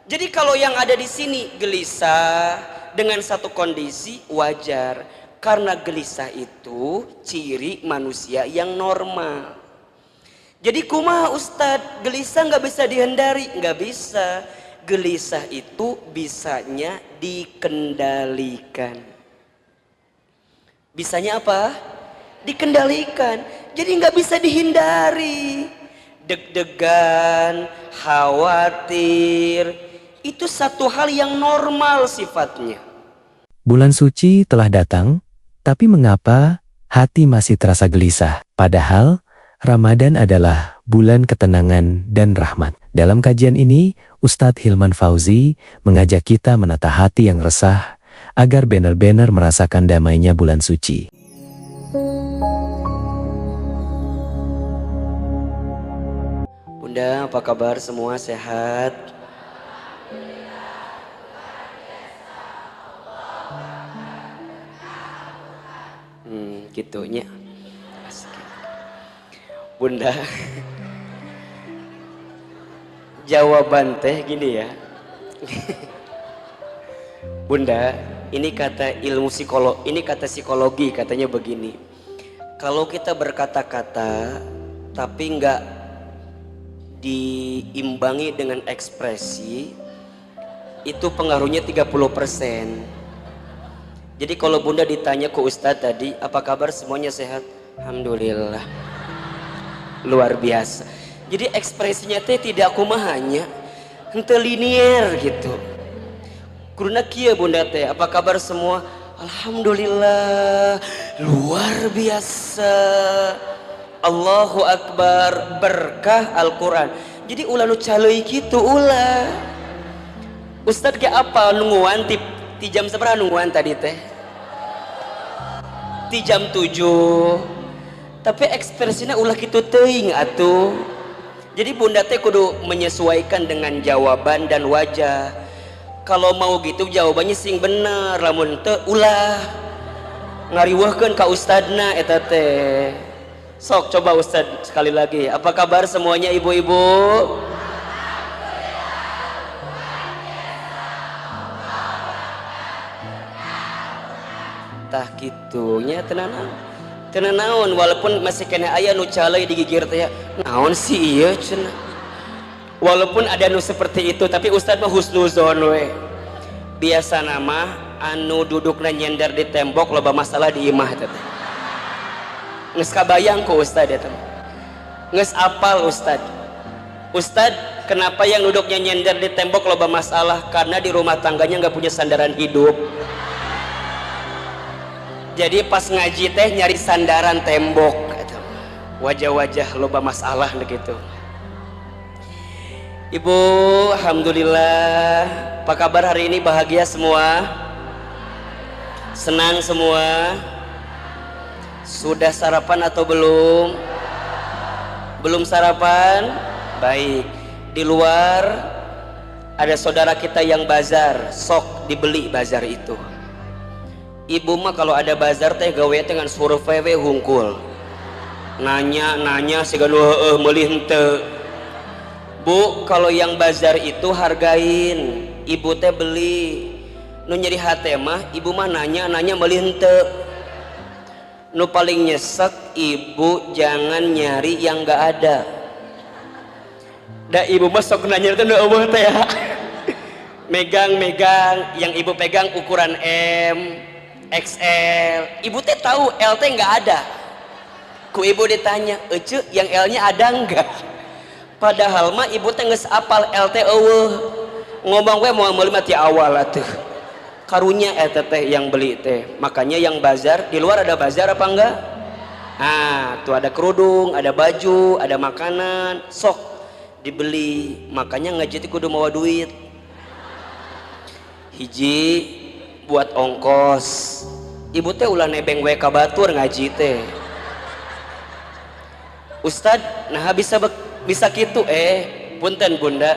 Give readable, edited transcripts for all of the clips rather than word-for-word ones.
Jadi kalau yang ada di sini gelisah dengan satu kondisi wajar, karena gelisah itu ciri manusia yang normal. Jadi kumaha Ustadz, gelisah nggak bisa dihindari, nggak bisa. Gelisah itu bisanya dikendalikan. Bisanya apa? Dikendalikan. Jadi nggak bisa dihindari. Deg-degan, khawatir, itu satu hal yang normal sifatnya. Bulan suci telah datang, tapi mengapa hati masih terasa gelisah? Padahal Ramadan adalah bulan ketenangan dan rahmat. Dalam kajian ini, Ustadz Hilman Fauzi mengajak kita menata hati yang resah agar benar-benar merasakan damainya bulan suci. Bunda, apa kabar semua, sehat? Gitunya. Bunda, jawaban teh gini ya. Bunda, ini kata ilmu psikolog, ini kata psikologi katanya begini. Kalau kita berkata-kata tapi nggak diimbangi dengan ekspresi, itu pengaruhnya 30%. Jadi kalau Bunda ditanya ke Ustadz tadi, apa kabar, semuanya sehat? Alhamdulillah. Luar biasa. Jadi ekspresinya teh tidak kumahanya, henteu linier gitu. Kuruna kieu Bunda teh, apa kabar semua? Alhamdulillah. Luar biasa. Allahu Akbar, berkah Al-Quran. Jadi ulah nu caleuy kitu ulah. Ustadz ge apa nungguan ti jam sabaraha nungguan tadi teh? Ti jam 7. Tapi ekspresinya ulah kitu teuing atuh. Jadi Bunda teh kudu menyesuaikan dengan jawaban dan wajah. Kalau mau gitu jawabannya sing bener, lamun teu ulah ngariweuhkeun ka ustadna eta teh. Sok coba Ustad sekali lagi. Apa kabar semuanya ibu-ibu? Tah kitunya tenan naon, walaupun masih kena aya nu caleuy digigir teh naon sih ieu cenah. Walaupun ada nu seperti itu, tapi Ustad mah husnuzon we. Biasa nama anu dudukna nyender di tembok loba masalah di imah teh. Nges kabayang ku Ustad ya teman, nges apal Ustad. Ustad, kenapa yang duduknya nyender di tembok loba masalah? Karena di rumah tangganya nggak punya sandaran hidup. Jadi pas ngaji teh nyari sandaran tembok, wajah-wajah loba masalah gitu. Ibu, alhamdulillah. Apa kabar hari ini? Bahagia semua? Senang semua? Sudah sarapan atau belum? Belum sarapan? Baik. Di luar ada saudara kita yang bazar, sok dibeli bazar itu. Ibu mah kalau ada bazar teh gawe dengan survei we hungkul. Nanya siga nu heueuh meulih henteu. Bu, kalau yang bazar itu hargain, ibu teh beli. Nu nyeri hate mah ibu mah nanya meulih henteu. Nu paling nyesek ibu jangan nyari yang gak ada. Da ibu mah sok nanya teh nu eueuh teh ya. Megang yang ibu pegang ukuran M, XL. Ibu teh tahu L teh nggak ada. Ku ibu ditanya, "Ece, yang L-nya ada enggak?" Padahal mah ibu teh geus apal L teh eueuh. Ngomong we moal meuli mah ti awal atuh. Karunya eta teh yang beli teh. Makanya yang bazar, di luar ada bazar apa enggak? Nah, tuh ada kerudung, ada baju, ada makanan, sok dibeli. Makanya ngaji teh kudu mawa duit. Hiji buat ongkos. Ibu teh ulah nebeng we ka batur ngaji teh. Ustad, nah bisa gitu punten Bunda.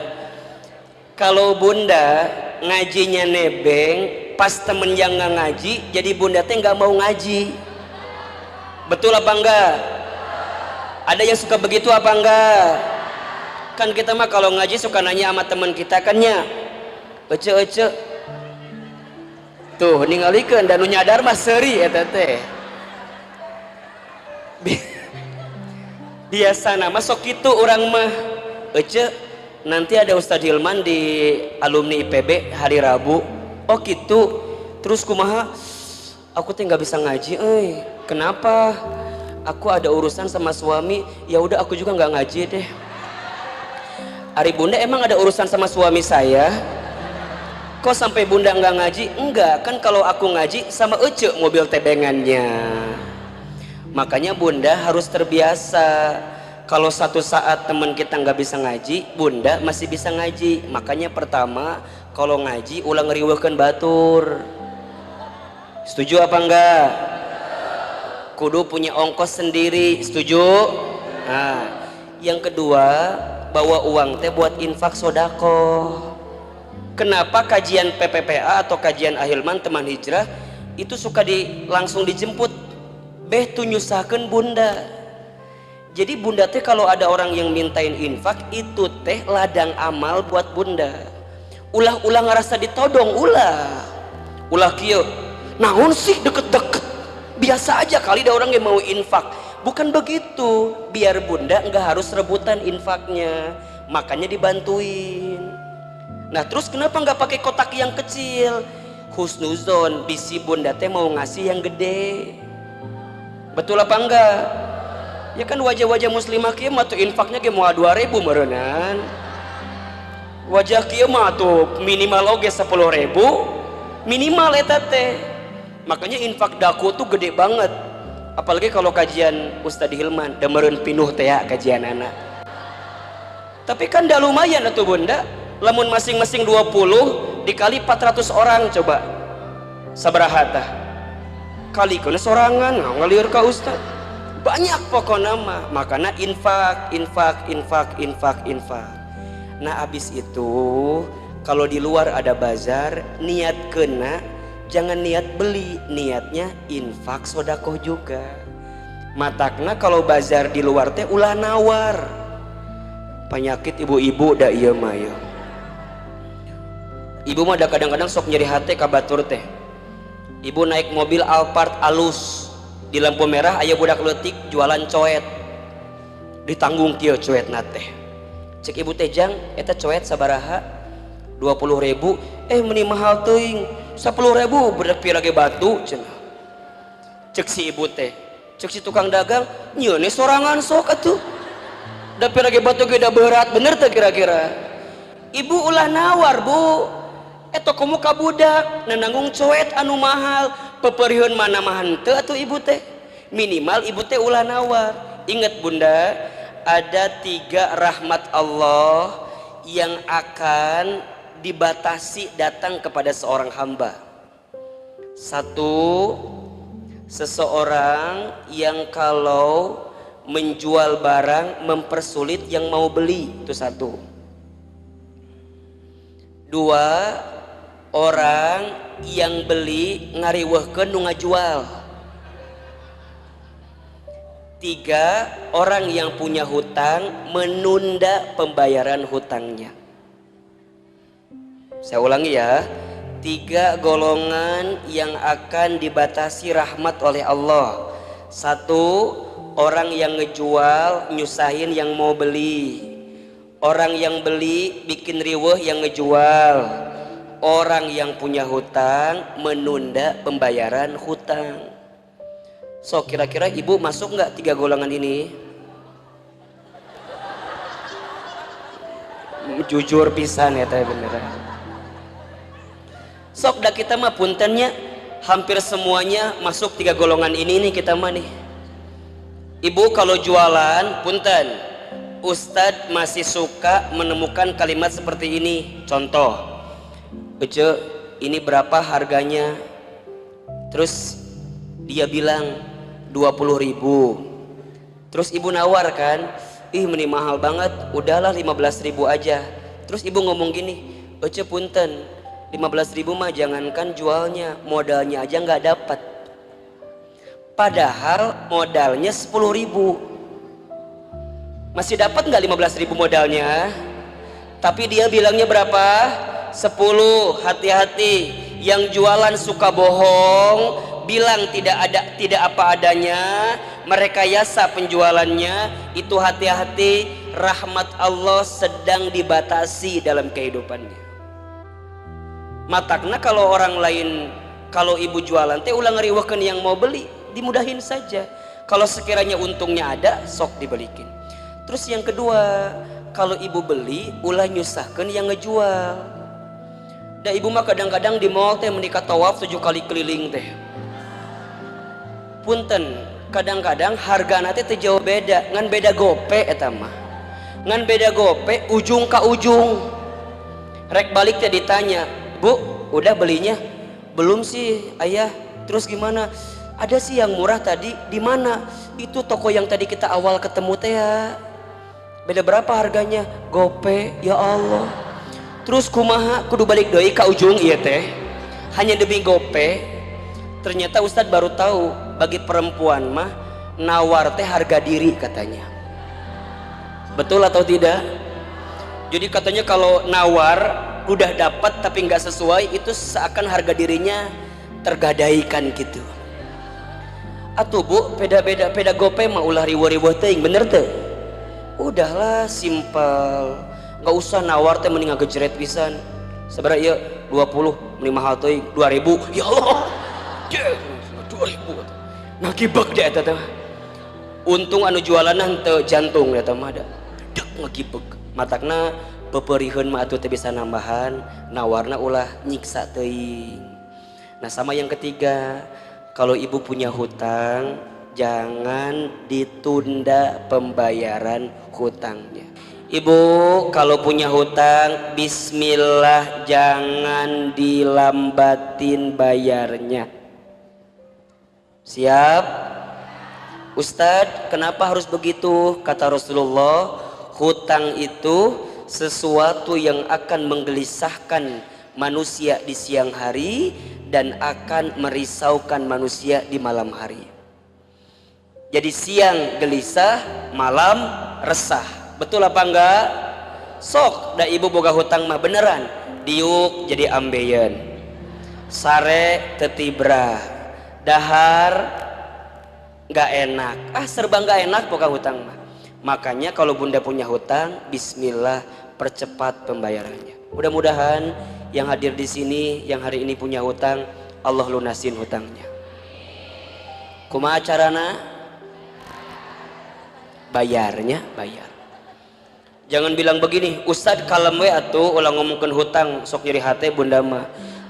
Kalau Bunda ngajinya nebeng, pas temen yang nggak ngaji, jadi Bunda teh nggak mau ngaji. Betul apa enggak? Ada yang suka begitu apa enggak? Kan kita mah kalau ngaji suka nanya sama teman kita kan ya. ece tuh ningalikeun dan nu nyadar mah seuri eta teh. Biasa nama sok kitu urang mah ece nanti ada Ustadz Hilman di alumni IPB hari Rabu. Oh gitu. Terus kumaha? Aku teh nggak bisa ngaji, kenapa? Aku ada urusan sama suami. Ya udah aku juga nggak ngaji deh. Ari bunda emang ada urusan sama suami saya? Kok sampai bunda nggak ngaji? Enggak, kan kalau aku ngaji sama ece mobil tebengannya. Makanya bunda harus terbiasa. Kalau satu saat teman kita nggak bisa ngaji, bunda masih bisa ngaji. Makanya pertama kalau ngaji ulang ngeriweukeun batur. Setuju apa enggak? Kudu punya ongkos sendiri, setuju? Nah, yang kedua, bawa uang teh buat infak sodako. Kenapa kajian PPPA atau kajian Ahilman teman hijrah itu suka langsung dijemput? Beh tuh nyusahkeun bunda. Jadi bunda teh kalau ada orang yang mintain infak itu teh ladang amal buat bunda. Ulah ngerasa ditodong, ulah kieu. Naon sih deket-deket? Biasa aja kali ada orang yang mau infak. Bukan begitu, biar bunda nggak harus rebutan infaknya, makanya dibantuin. Nah terus kenapa nggak pakai kotak yang kecil? Husnuzon, bisi bunda teh mau ngasih yang gede. Betul apa enggak? Ya kan wajah-wajah muslimah kieu mah tuh infaknya ge moal 2.000 meureunnan. Wajah kieu mah tuh minimal oge 10.000, minimal eta teh. Makanya infak daku tuh gede banget. Apalagi kalau kajian Ustadz Hilman, demereun pinuh teh ya kajian anak. Tapi kan dah lumayan atuh bunda. Lamun masing-masing 20 dikali 400 orang coba. Sabaraha tah? Kali kana sorangan ngalieur ka Ustadz. Banyak pokoknya mah. Makanya infak. Nah abis itu kalau di luar ada bazar, niat kena, jangan niat beli, niatnya infak sodakoh juga. Matakna kalau bazar di luar teh ulah nawar. Penyakit ibu-ibu da ieu mah ya. Ibu mah da kadang-kadang sok nyeri hate ka batur teh. Ibu naik mobil Alphard alus, di lampu merah aya budak leutik jualan coet. Ditanggung kieu coetna teh. Cek ibu teh jang eta coet sabaraha? 20.000. Meni mahal teuing. 10.000 bedak pirage batu cenah. Cek si ibu teh, cek si tukang dagang, nyeun sorangan sok atuh. Da pirage batu ge da berat bener teh kira-kira. Ibu ulah nawar, Bu. Eta komo ka budak nanggung coet anu mahal, peperieun mana mah henteu atuh ibu teh. Minimal ibu teh ulah nawar. Ingat bunda, ada 3 rahmat Allah yang akan dibatasi datang kepada seorang hamba. 1, seseorang yang kalau menjual barang mempersulit yang mau beli, itu 1. 2, orang yang beli ngariweuhkeun nu ngajual. 3, orang yang punya hutang menunda pembayaran hutangnya. Saya ulangi ya, 3 golongan yang akan dibatasi rahmat oleh Allah. 1, orang yang ngejual nyusahin yang mau beli. Orang yang beli bikin riweuh yang ngejual. Orang yang punya hutang menunda pembayaran hutang. So kira-kira ibu masuk nggak 3 golongan ini? Jujur pisan ya teh beneran. Sok dah kita mah puntennya hampir semuanya masuk 3 golongan ini nih kita mah nih. Ibu kalau jualan punten, Ustadz masih suka menemukan kalimat seperti ini. Contoh, Ece ini berapa harganya? Terus dia bilang 20.000. Terus ibu nawar kan, ih meni mahal banget, udahlah 15.000 aja. Terus ibu ngomong gini, Ece punten, 15.000 mah jangankan jualnya, modalnya aja nggak dapat. Padahal modalnya 10.000. Masih dapat nggak 15.000 modalnya? Tapi dia bilangnya berapa? 10, hati-hati. Yang jualan suka bohong, bilang tidak apa adanya, merekayasa penjualannya, itu hati-hati, rahmat Allah sedang dibatasi dalam kehidupannya. Matakna kalau orang lain, kalau ibu jualan teh ulah ngeriweukeun yang mau beli, dimudahin saja. Kalau sekiranya untungnya ada, sok dibelikin. Terus yang kedua, kalau ibu beli ulah nyusahkeun yang ngejual. Da ibu mah kadang-kadang di mall teh menikah tawaf 7 kali keliling teh. Punten, kadang-kadang hargana teh jauh beda, ngan beda gope eta mah. Ngan beda gope ujung ka ujung. Rek balik teh ditanya, "Bu, udah belinya?" "Belum sih, Ayah." "Terus gimana?" "Ada sih yang murah tadi." "Di mana?" "Itu toko yang tadi kita awal ketemu teh ya." "Beda berapa harganya?" "Gope." "Ya Allah." "Terus kumaha kudu balik deui ka ujung ieu teh hanya demi gope?" Ternyata Ustadz baru tahu, bagi perempuan mah nawar teh harga diri katanya. Betul atau tidak? Jadi katanya kalau nawar udah dapat tapi nggak sesuai, itu seakan harga dirinya tergadaikan gitu. Atuh Bu, peda gope mah ulah riweuh-riweuh teuing, bener teu? Udahlah simpel, nggak usah nawar teh mending ngagejret pisan. Sabaraha ieu? 20, mending mahal teuing 2000. Ya Allah. 2000. Nah gibek deh eta teh. Untung anu jualan henteu jantung eta mah da. Dek ngagibek. Matakna peperihun mah atuh teh bisa nambahan, nawarna ulah nyiksa teuing. Nah sama yang ketiga, kalau ibu punya hutang, jangan ditunda pembayaran hutangnya. Ibu kalau punya hutang, bismillah, jangan dilambatin bayarnya. Siap? Ustadz, kenapa harus begitu? Kata Rasulullah, hutang itu sesuatu yang akan menggelisahkan manusia di siang hari dan akan merisaukan manusia di malam hari. Jadi siang gelisah, malam resah. Betul apa enggak? Sok da ibu boga hutang mah beneran, diuk jadi ambeien, sare tetibra, dahar nggak enak, serba nggak enak boga hutang mah. Makanya kalau bunda punya hutang, bismillah, percepat pembayarannya. Mudah-mudahan yang hadir di sini, yang hari ini punya hutang, Allah lunasin hutangnya. Kumaha carana? Bayarnya, bayar. Jangan bilang begini, Ustadz kalem we atuh ulah ngomongkeun hutang sok nyeri hate bunda mah.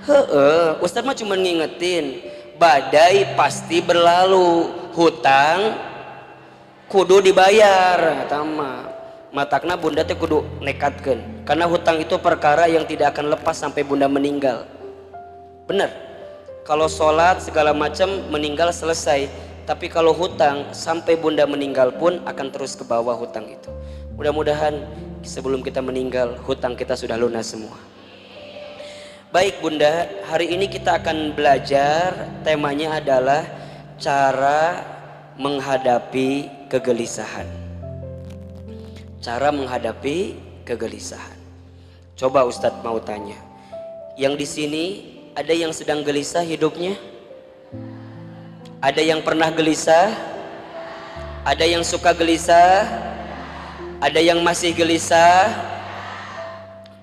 Heueuh, Ustadz mah cuma ngingetin, badai pasti berlalu, hutang kudu dibayar eta mah. Matakna bunda teh kudu nekatkeun, karena hutang itu perkara yang tidak akan lepas sampai bunda meninggal. Bener, kalau sholat segala macam meninggal selesai, tapi kalau hutang sampai bunda meninggal pun akan terus ke bawah hutang itu. Mudah-mudahan sebelum kita meninggal hutang kita sudah lunas semua. Baik bunda, hari ini kita akan belajar, temanya adalah cara menghadapi kegelisahan. Cara menghadapi kegelisahan. Coba Ustadz mau tanya, yang di sini ada yang sedang gelisah hidupnya? Ada yang pernah gelisah? Ada yang suka gelisah? Ada yang masih gelisah?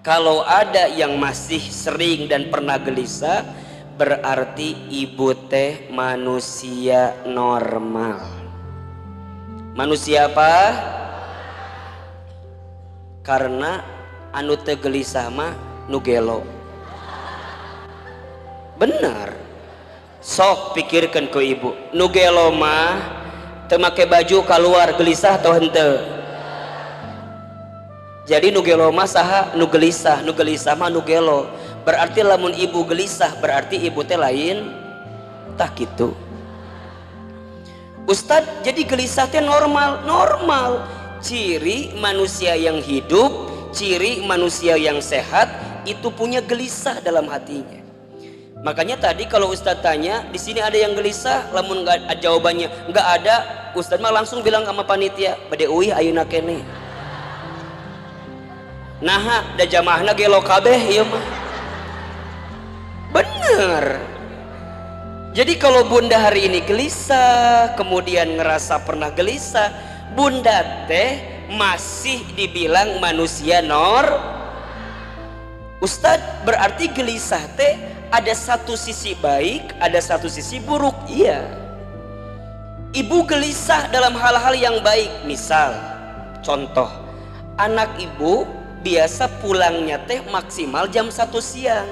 Kalau ada yang masih sering dan pernah gelisah, berarti ibu teh manusia normal. Manusia apa? Karena anu teu gelisah mah nu gelo. Benar. Sok pikirkan ku ibu, nu gelo mah teu make baju keluar gelisah atau henteu? Jadi nu gelo mah saha? Nu gelisah mah nu gelo. Berarti lamun ibu gelisah berarti ibu teh lain tak gitu. Ustadz, jadi gelisah teh normal. Normal. Ciri manusia yang hidup, ciri manusia yang sehat itu punya gelisah dalam hatinya. Makanya tadi kalau Ustadz tanya, di sini ada yang gelisah, lamun nggak jawabannya nggak ada, Ustadz mah langsung bilang sama panitia, bade uih ayeuna kene. Nah, da jamaahna gelo kabeh ieu mah. bener. Jadi kalau bunda hari ini gelisah, kemudian ngerasa pernah gelisah, bunda teh masih dibilang manusia Ustadz, berarti gelisah teh ada satu sisi baik, ada satu sisi buruk. Iya. Ibu gelisah dalam hal-hal yang baik. Misal, contoh, anak ibu biasa pulangnya teh maksimal jam 1 siang.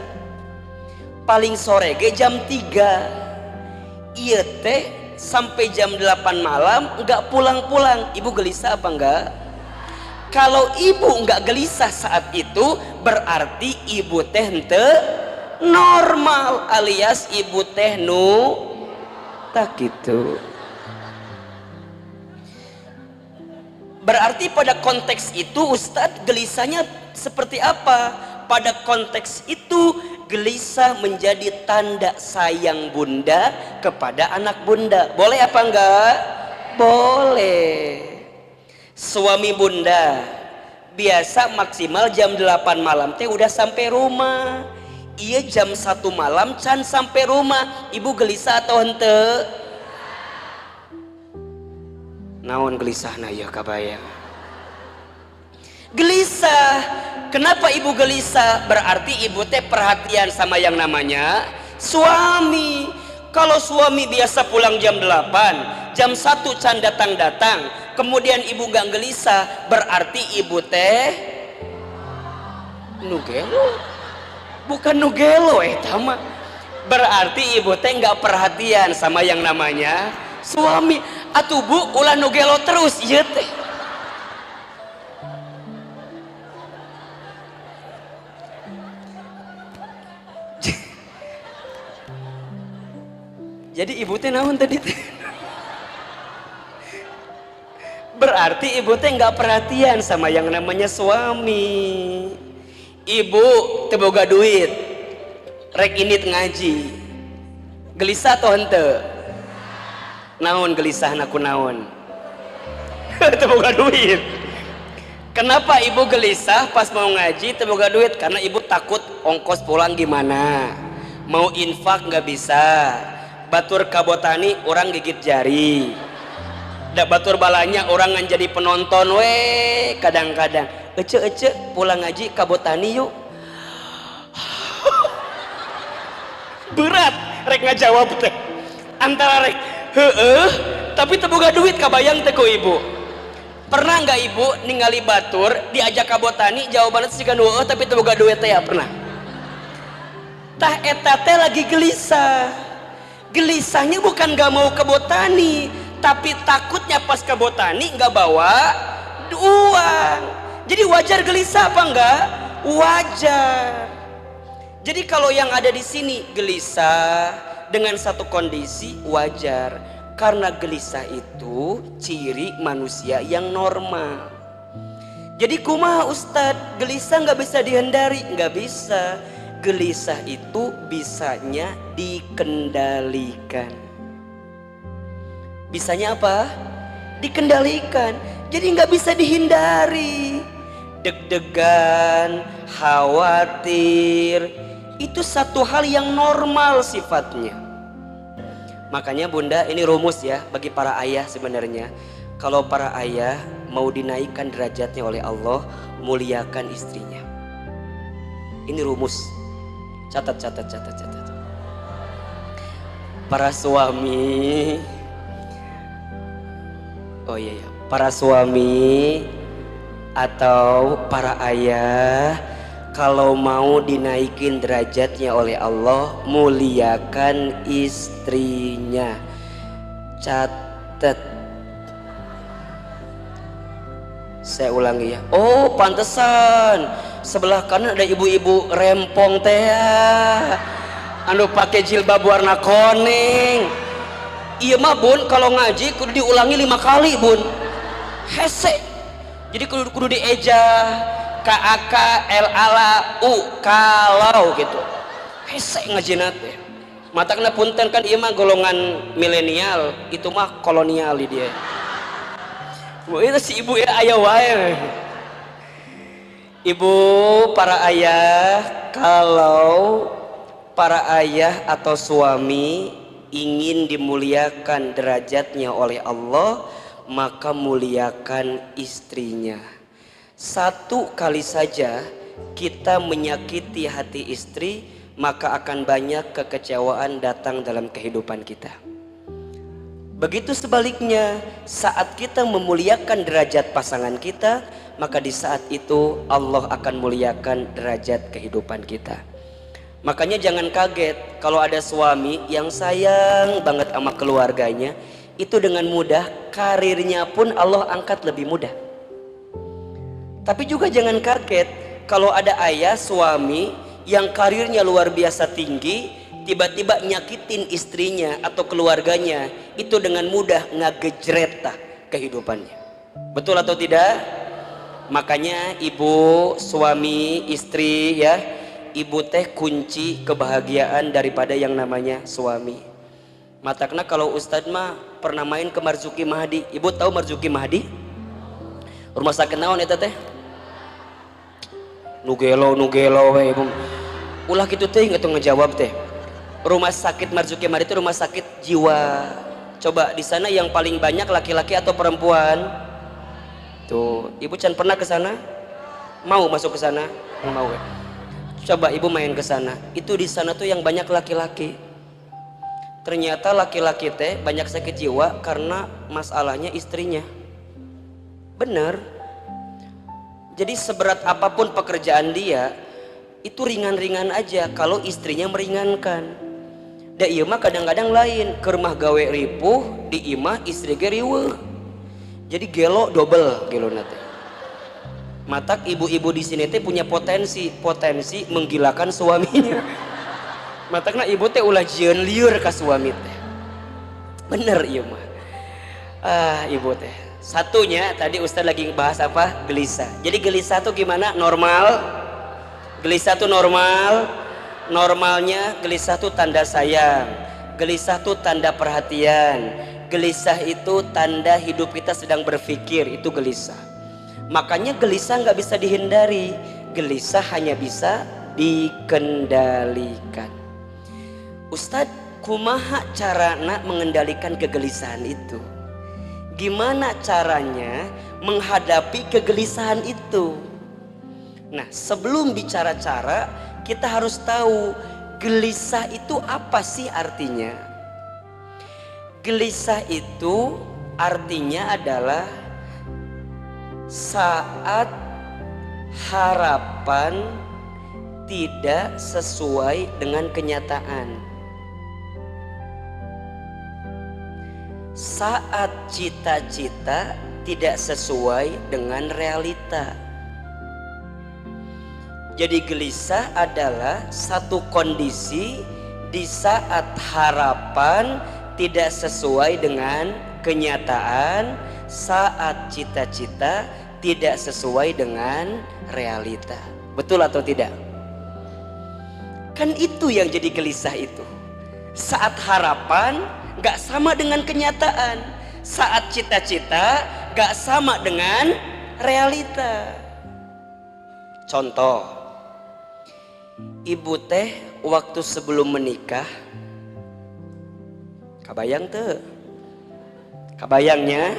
Paling sore ge jam 3. Iya teh sampai jam 8 malam nggak pulang-pulang. Ibu gelisah apa enggak? Kalau ibu nggak gelisah saat itu, berarti ibu teh hente normal, alias ibu teh tak gitu. Berarti pada konteks itu Ustadz gelisahnya seperti apa? Pada konteks itu gelisah menjadi tanda sayang bunda kepada anak bunda. Boleh apa enggak? Boleh. Suami bunda biasa maksimal jam 8 malam teh udah sampai rumah. Iya jam 1 malam can sampai rumah. Ibu gelisah atau hente? Naon gelisah na ya kabayang. Gelisah. Kenapa ibu gelisah? Berarti ibu teh perhatian sama yang namanya suami. Kalau suami biasa pulang jam 8, jam 1 can datang-datang, kemudian ibu gak gelisah, berarti ibu teh nugelo. Bukan nugelo tama. Berarti ibu teh gak perhatian sama yang namanya suami. Atuh bu, ulah nugelo terus ieu teh. Jadi ibu teh naon tadi teh? Berarti ibu teh nggak perhatian sama yang namanya suami. Ibu teu boga duit, rek init ngaji. Gelisah atau henteu? Naon gelisah naku naon? Teu boga duit. Kenapa ibu gelisah pas mau ngaji teu boga duit? Karena ibu takut ongkos pulang gimana. Mau infak nggak bisa. Batur kabotani orang gigit jari. Da batur balanya orang ngan jadi penonton we kadang-kadang. Ece pulang ngaji kabotani yuk. Berat rek ngajawab teh. Antara rek heeh tapi teu boga duit kabayang teh ku ibu. Pernah nggak ibu ningali batur diajak kabotani jawabannya siga heueuh tapi teu boga duit teh ya pernah. Tah eta teh lagi gelisah. Gelisahnya bukan gak mau ke botani, tapi takutnya pas ke botani gak bawa uang. Jadi wajar gelisah apa enggak? Wajar. Jadi kalau yang ada di sini gelisah dengan satu kondisi wajar, karena gelisah itu ciri manusia yang normal. Jadi kumaha Ustadz, gelisah gak bisa dihindari? Gak bisa. Gelisah itu bisanya dikendalikan. Bisanya apa? Dikendalikan. Jadi nggak bisa dihindari. Deg-degan, khawatir, itu satu hal yang normal sifatnya. Makanya bunda, ini rumus ya bagi para ayah sebenarnya. Kalau para ayah mau dinaikkan derajatnya oleh Allah, muliakan istrinya. Ini rumus. Catat. Para suami, para suami atau para ayah, kalau mau dinaikin derajatnya oleh Allah, muliakan istrinya. Catat. Saya ulangi ya. Oh, pantesan sebelah kanan ada ibu-ibu rempong teh anu pakai jilbab warna kuning. Iya mah bun, kalau ngaji kudu diulangi 5 kali bun. Hese. Jadi kudu dieja KAK LALU kalau gitu. Hese ngajina teh. Matakna punten kan ieu mah golongan milenial, itu mah kolonial dia. Itu si ibu ya aya wae. Ibu, para ayah, kalau para ayah atau suami ingin dimuliakan derajatnya oleh Allah, maka muliakan istrinya. Satu kali saja kita menyakiti hati istri, maka akan banyak kekecewaan datang dalam kehidupan kita. Begitu sebaliknya, saat kita memuliakan derajat pasangan kita, maka di saat itu Allah akan muliakan derajat kehidupan kita. Makanya jangan kaget kalau ada suami yang sayang banget sama keluarganya, itu dengan mudah karirnya pun Allah angkat lebih mudah. Tapi juga jangan kaget kalau ada ayah suami yang karirnya luar biasa tinggi, tiba-tiba nyakitin istrinya atau keluarganya, itu dengan mudah ngagejret kehidupannya. Betul atau tidak? Makanya ibu, suami, istri ya, ibu teh kunci kebahagiaan daripada yang namanya suami. Matakna kalau Ustadz mah pernah main ke Marzuki Mahdi. Ibu tahu Marzuki Mahdi? Rumah sakit naon eta teh? Nugelo we ibu. Ulah kitu teh nggak tuh ngejawab teh. Rumah sakit Marzuki Mahdi itu rumah sakit jiwa. Coba di sana yang paling banyak laki-laki atau perempuan? Tuh, ibu can pernah ke sana? Mau masuk ke sana? Mau ya? Coba ibu main ke sana. Itu di sana tuh yang banyak laki-laki. Ternyata laki-laki teh banyak sakit jiwa karena masalahnya istrinya. Bener. Jadi seberat apapun pekerjaan dia, itu ringan-ringan aja kalau istrinya meringankan. Da ieu mah kadang-kadang lain, keur mah gawe ripuh, di imah istri ge riweuh. Jadi gelo double gelona teh. Matak ibu-ibu di sini teh punya potensi menggilakan suaminya. Matakna ibu teh ulah jieun lieur ka suami teh. Bener ieu mah. Ibu teh. Satunya tadi Ustaz lagi bahas apa? Gelisah. Jadi gelisah tuh gimana? Normal. Gelisah tuh normal. Normalnya gelisah tuh tanda sayang, gelisah tuh tanda perhatian, gelisah itu tanda hidup kita sedang berpikir, itu gelisah. Makanya gelisah nggak bisa dihindari, gelisah hanya bisa dikendalikan. Ustadz, kumaha carana mengendalikan kegelisahan itu? Gimana caranya menghadapi kegelisahan itu? Nah, sebelum bicara cara, kita harus tahu gelisah itu apa sih artinya. Gelisah itu artinya adalah saat harapan tidak sesuai dengan kenyataan. Saat cita-cita tidak sesuai dengan realita. Jadi gelisah adalah satu kondisi di saat harapan tidak sesuai dengan kenyataan, saat cita-cita tidak sesuai dengan realita. Betul atau tidak? Kan itu yang jadi gelisah itu. Saat harapan gak sama dengan kenyataan, saat cita-cita gak sama dengan realita. Contoh, ibu teh waktu sebelum menikah, kabayang tuh, kabayangnya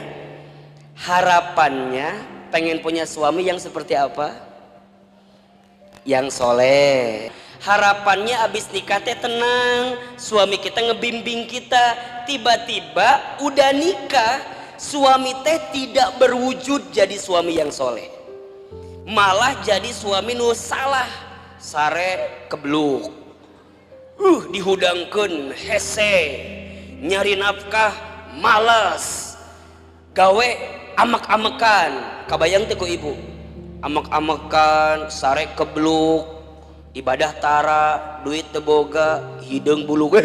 harapannya pengen punya suami yang seperti apa? Yang soleh. Harapannya abis nikah teh tenang, suami kita ngebimbing kita. Tiba-tiba udah nikah, suami teh tidak berwujud jadi suami yang soleh, malah jadi suami nu salah, sare kebluk, dihudangkeun hese, nyari nafkah malas, gawe amek-amekan. Kabayang teh ku ibu, amek-amekan, sare kebluk, ibadah tara, duit teu boga, hideung buluk.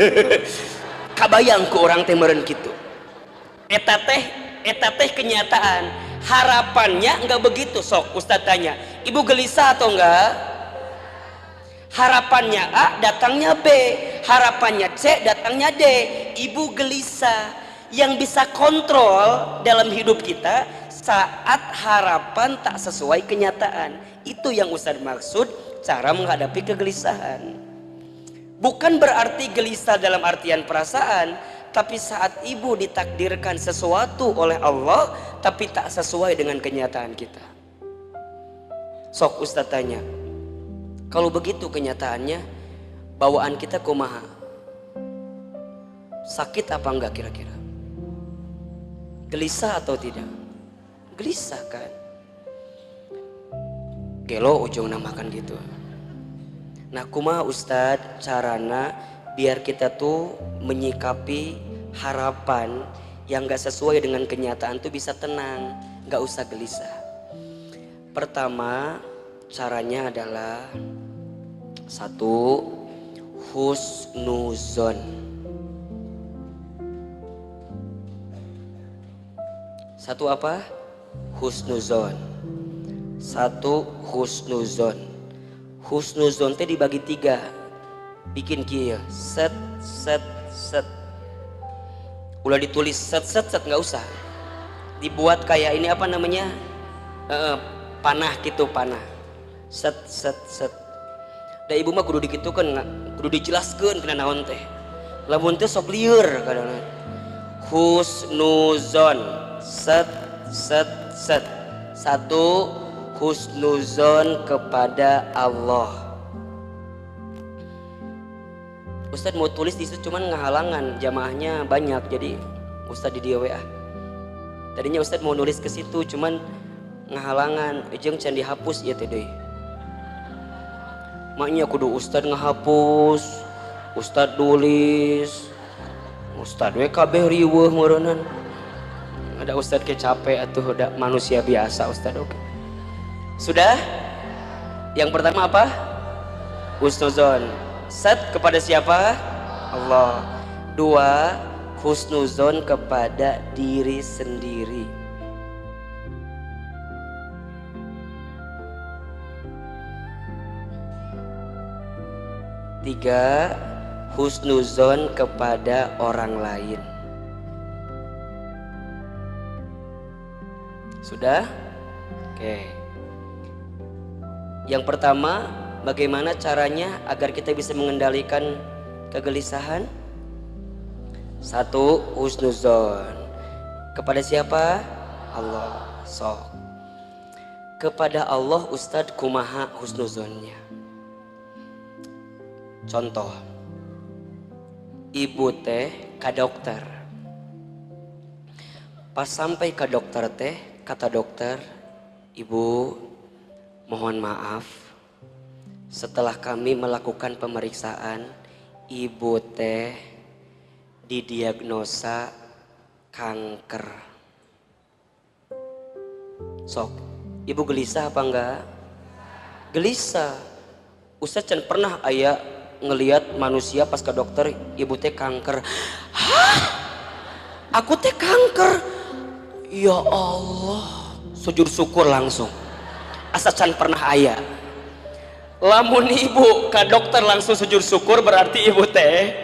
Kabayang ku orang teh meureun kitu. Eta teh kenyataan. Harapannya enggak begitu. Sok Ustaz tanya, ibu gelisah atau enggak? Harapannya A, datangnya B. Harapannya C, datangnya D. Ibu gelisah. Yang bisa kontrol dalam hidup kita saat harapan tak sesuai kenyataan. Itu yang Ustaz maksud cara menghadapi kegelisahan. Bukan berarti gelisah dalam artian perasaan, tapi saat ibu ditakdirkan sesuatu oleh Allah tapi tak sesuai dengan kenyataan kita. Sok Ustadz tanya, kalau begitu kenyataannya, bawaan kita kumaha? Sakit apa enggak kira-kira? Gelisah atau tidak? Gelisah kan? Gelo ujung namakan gitu. Nah kumaha Ustadz carana biar kita tuh menyikapi harapan yang gak sesuai dengan kenyataan tuh bisa tenang, gak usah gelisah. Pertama caranya adalah satu, husnuzon. Satu apa? Husnuzon. Satu, husnuzon. Husnuzon teh dibagi 3. Bikin kia, set, set, set. Ulah ditulis set, set, set, nggak usah. Dibuat kayak ini apa namanya? Panah gitu, panah. Set, set, set. Da ibu mah kudu dikitukeun, kudu dijelaskeun kena naon teh. Lamun teh sok lieur kadang. Husnuzon, set, set, set. Satu, husnuzon kepada Allah. Ustadz mau tulis di situ cuman ngehalangan, jamaahnya banyak, jadi Ustadz di dia WA. Tadinya Ustadz mau nulis ke situ cuman ngehalangan, jeung can dihapus ya teh deui. Maknya kudu Ustadz ngehapus, Ustadz nulis, Ustadz we kabeh riweuh meureunnan. Ada Ustadz ke capek atuh, udah manusia biasa Ustadz. Oke. Sudah? Yang pertama apa? Husnuzon. Set kepada siapa? Allah. 2, husnuzon kepada diri sendiri. 3, husnuzon kepada orang lain. Sudah? Oke. Yang pertama, bagaimana caranya agar kita bisa mengendalikan kegelisahan? 1, husnuzon. Kepada siapa? Allah. Sok. Kepada Allah Ustadz kumaha husnuzonnya? Contoh, ibu teh ke dokter. Pas sampai ke dokter teh, kata dokter, ibu mohon maaf, setelah kami melakukan pemeriksaan, ibu teh didiagnosa kanker. Sok, ibu gelisah apa enggak? Gelisah. Ustadz can pernah aya ngelihat manusia pas ke dokter, ibu teh kanker. Hah? Aku teh kanker? Ya Allah, sujud syukur langsung. Asa can pernah aya. Lamun ibu ke dokter langsung sujud syukur berarti ibu teh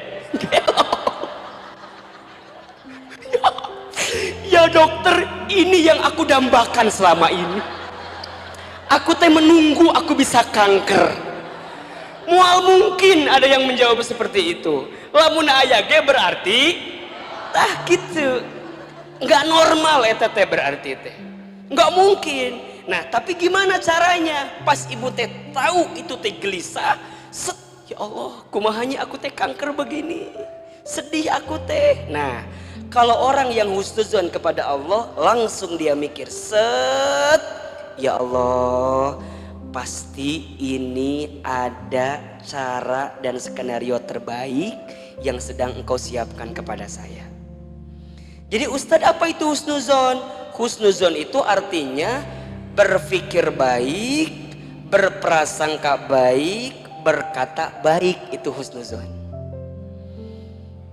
ya dokter, ini yang aku dambakan selama ini. Aku teh menunggu aku bisa kanker. Mual mungkin ada yang menjawab seperti itu. Lamun aya ge berarti tah gitu. Enggak normal eta teh berarti teh. Enggak mungkin. Nah, tapi gimana caranya? Pas ibu teh tahu itu teh gelisah, set, ya Allah, kumahanya aku teh kanker begini. Sedih aku teh. Nah, kalau orang yang husnuzon kepada Allah, langsung dia mikir, set, ya Allah, pasti ini ada cara dan skenario terbaik yang sedang engkau siapkan kepada saya. Jadi Ustadz, apa itu husnuzon? Husnuzon itu artinya berpikir baik, berprasangka baik, berkata baik, itu husnuzon.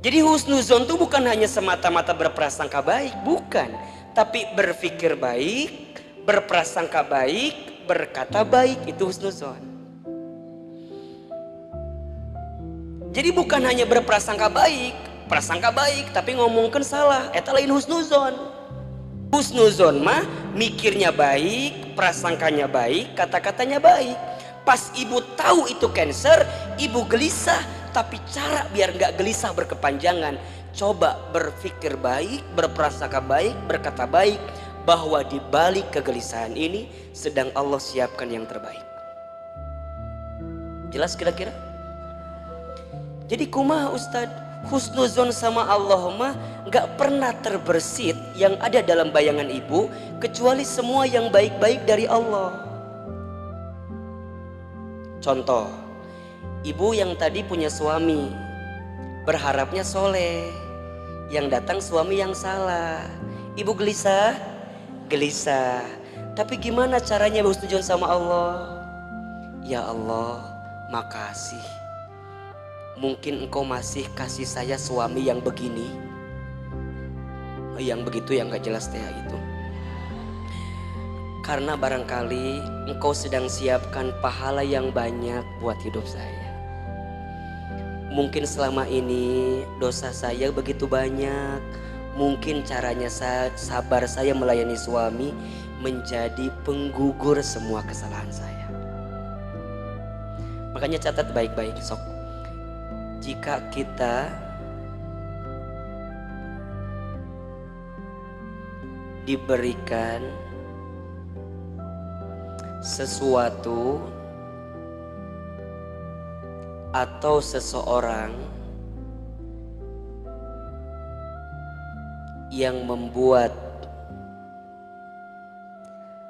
Jadi husnuzon itu bukan hanya semata-mata berprasangka baik, bukan, tapi berpikir baik, berprasangka baik, berkata baik, itu husnuzon. Jadi bukan hanya berprasangka baik, prasangka baik, tapi ngomongkan salah, eta lain husnuzon. Husnuzon mah mikirnya baik, prasangkanya baik, kata-katanya baik. Pas ibu tahu itu cancer, ibu gelisah, tapi cara biar nggak gelisah berkepanjangan, coba berpikir baik, berprasangka baik, berkata baik, bahwa di balik kegelisahan ini sedang Allah siapkan yang terbaik. Jelas kira-kira? Jadi kumaha Ustadz? Husnuzon sama Allah mah gak pernah terbersit yang ada dalam bayangan ibu kecuali semua yang baik-baik dari Allah. Contoh, ibu yang tadi punya suami, berharapnya soleh, yang datang suami yang salah. Ibu gelisah? Gelisah. Tapi gimana caranya husnuzon sama Allah? Ya Allah, makasih. Mungkin engkau masih kasih saya suami yang begini, yang begitu, yang gak jelas teh itu. Karena barangkali engkau sedang siapkan pahala yang banyak buat hidup saya. Mungkin selama ini dosa saya begitu banyak. Mungkin caranya sabar saya melayani suami menjadi penggugur semua kesalahan saya. Makanya catat baik-baik sok. Jika kita diberikan sesuatu atau seseorang yang membuat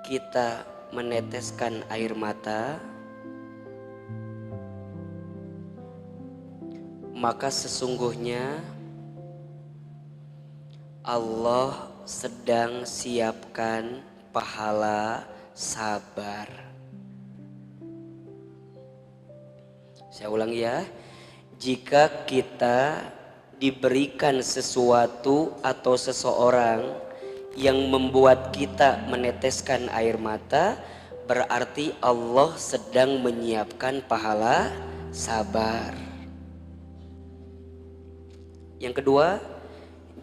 kita meneteskan air mata, maka sesungguhnya Allah sedang siapkan pahala sabar. Saya ulang ya, jika kita diberikan sesuatu atau seseorang yang membuat kita meneteskan air mata, berarti Allah sedang menyiapkan pahala sabar. Yang kedua,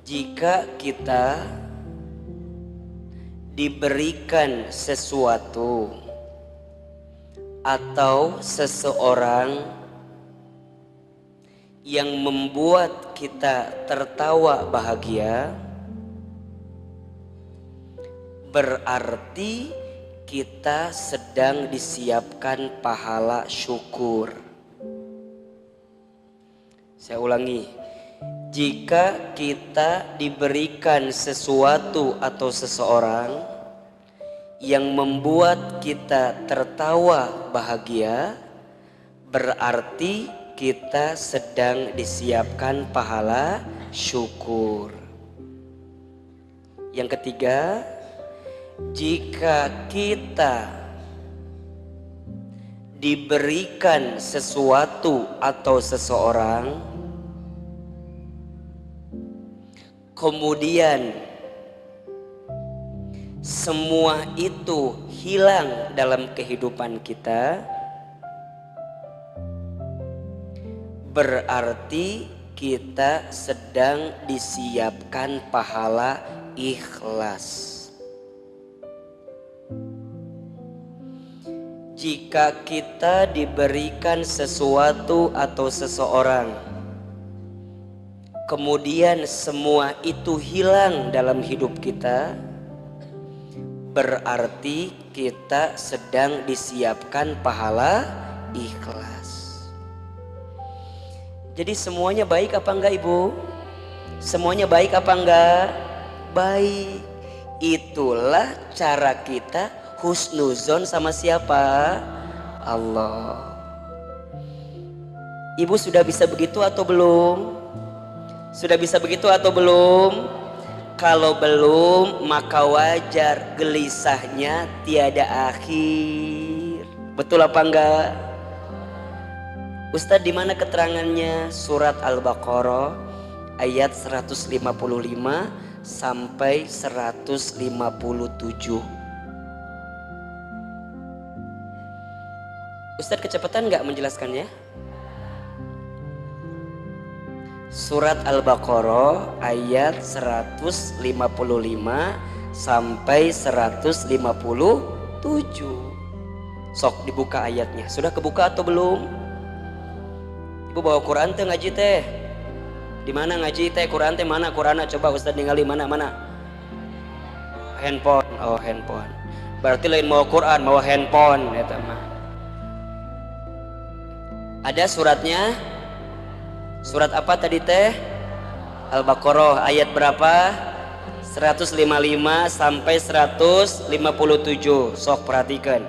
jika kita diberikan sesuatu atau seseorang yang membuat kita tertawa bahagia, berarti kita sedang disiapkan pahala syukur. Saya ulangi. Jika kita diberikan sesuatu atau seseorang yang membuat kita tertawa bahagia, berarti kita sedang disiapkan pahala syukur. Yang ketiga, jika kita diberikan sesuatu atau seseorang kemudian semua itu hilang dalam kehidupan kita, berarti kita sedang disiapkan pahala ikhlas. Jika kita diberikan sesuatu atau seseorang, kemudian semua itu hilang dalam hidup kita, berarti kita sedang disiapkan pahala ikhlas. Jadi semuanya baik apa enggak ibu? Semuanya baik apa enggak? Baik. Itulah cara kita husnuzon sama siapa? Allah. Ibu sudah bisa begitu atau belum? Sudah bisa begitu atau belum? Kalau belum, maka wajar gelisahnya tiada akhir. Betul apa enggak? Ustadz, di mana keterangannya? Surat Al-Baqarah ayat 155 sampai 157. Ustadz kecepatan enggak menjelaskannya? Surat Al-Baqarah ayat 155 sampai 157. Sok dibuka ayatnya. Sudah kebuka atau belum? Ibu bawa Quran teh ngaji teh. Di mana ngaji teh? Quran teh mana? Quran coba Ustaz ningali mana? Handphone. Oh, handphone. Berarti lain mau Quran, mau handphone eta mah. Ada suratnya? Surat apa tadi teh? Al-Baqarah ayat berapa? 155 sampai 157. Sok perhatikan.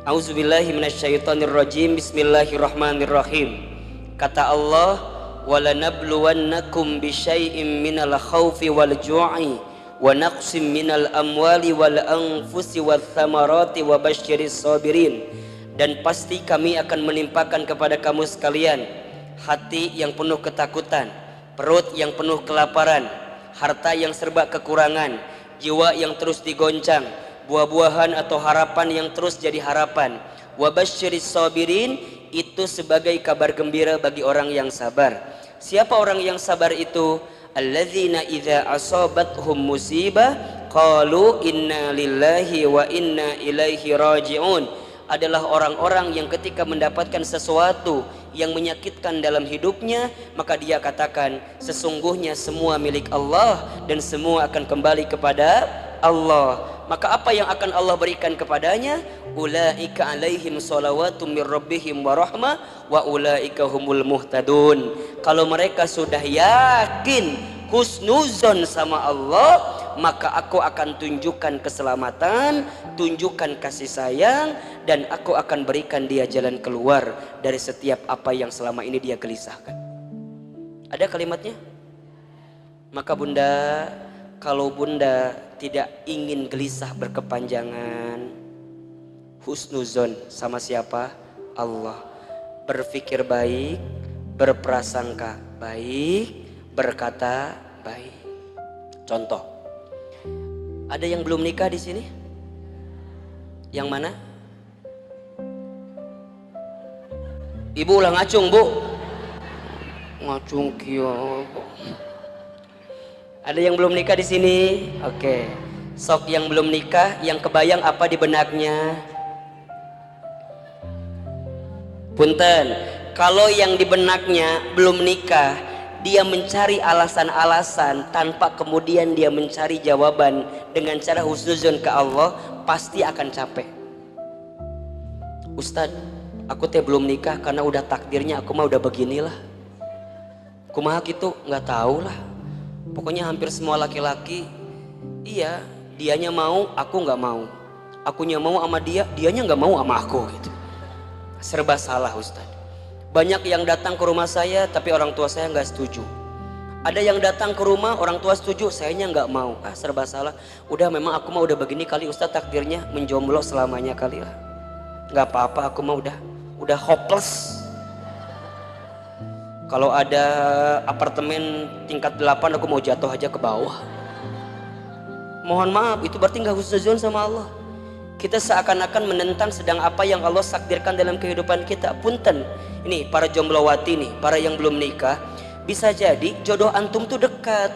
Auzubillahi minasyaitonirrajim. Bismillahirrahmanirrahim. Kata Allah, "Walanabluwannakum bisyai'im minal khaufi wal ju'i wa naqsim minal amwali wal anfusi wath thamarati wa basyiris sabirin." Dan pasti kami akan menimpakan kepada kamu sekalian hati yang penuh ketakutan, perut yang penuh kelaparan, harta yang serba kekurangan, jiwa yang terus digoncang, buah-buahan atau harapan yang terus jadi harapan. Wabasyiris sabirin, itu sebagai kabar gembira bagi orang yang sabar. Siapa orang yang sabar itu? Alladzina idza asabathum musibah qalu inna lillahi wa inna ilaihi raji'un. Adalah orang-orang yang ketika mendapatkan sesuatu yang menyakitkan dalam hidupnya, maka dia katakan sesungguhnya semua milik Allah dan semua akan kembali kepada Allah. Maka apa yang akan Allah berikan kepadanya? Ulaika alaihim shalawatun mir rabbihim wa rahmah wa ulaika humul muhtadun. Kalau mereka sudah yakin husnuzon sama Allah, maka aku akan tunjukkan keselamatan, tunjukkan kasih sayang, dan aku akan berikan dia jalan keluar dari setiap apa yang selama ini dia gelisahkan. Ada kalimatnya? Maka bunda, kalau bunda tidak ingin gelisah berkepanjangan, husnuzon sama siapa? Allah. Berpikir baik, berprasangka baik, berkata baik. Contoh, ada yang belum nikah di sini? Yang mana? Ibu ulah ngacung, Bu. Ngacung kieu. Ada yang belum nikah di sini? Oke. Sok yang belum nikah, yang kebayang apa di benaknya? Punten, kalau yang di benaknya belum nikah, dia mencari alasan-alasan tanpa kemudian dia mencari jawaban dengan cara husnuzon ke Allah, pasti akan capek. Ustadz, aku teh belum nikah karena udah takdirnya aku mah udah beginilah. Kumaha gitu, nggak tahu lah. Pokoknya hampir semua laki-laki, iya, dianya mau, aku nggak mau. Akunya mau sama dia, dianya nggak mau sama aku gitu. Serba salah Ustadz. Banyak yang datang ke rumah saya tapi orang tua saya nggak setuju. Ada yang datang ke rumah orang tua setuju, sayanya nggak mau. Serba salah. Udah memang aku mah udah begini kali Ustadz, takdirnya menjomblo selamanya kali lah. Nggak apa-apa, aku mah udah hopeless. Kalau ada apartemen tingkat 8 aku mau jatuh aja ke bawah. Mohon maaf, itu berarti nggak husnuzon sama Allah. Kita seakan-akan menentang sedang apa yang Allah takdirkan dalam kehidupan kita. Punten, ini para jomblowati nih, para yang belum nikah, bisa jadi jodoh antum tuh dekat,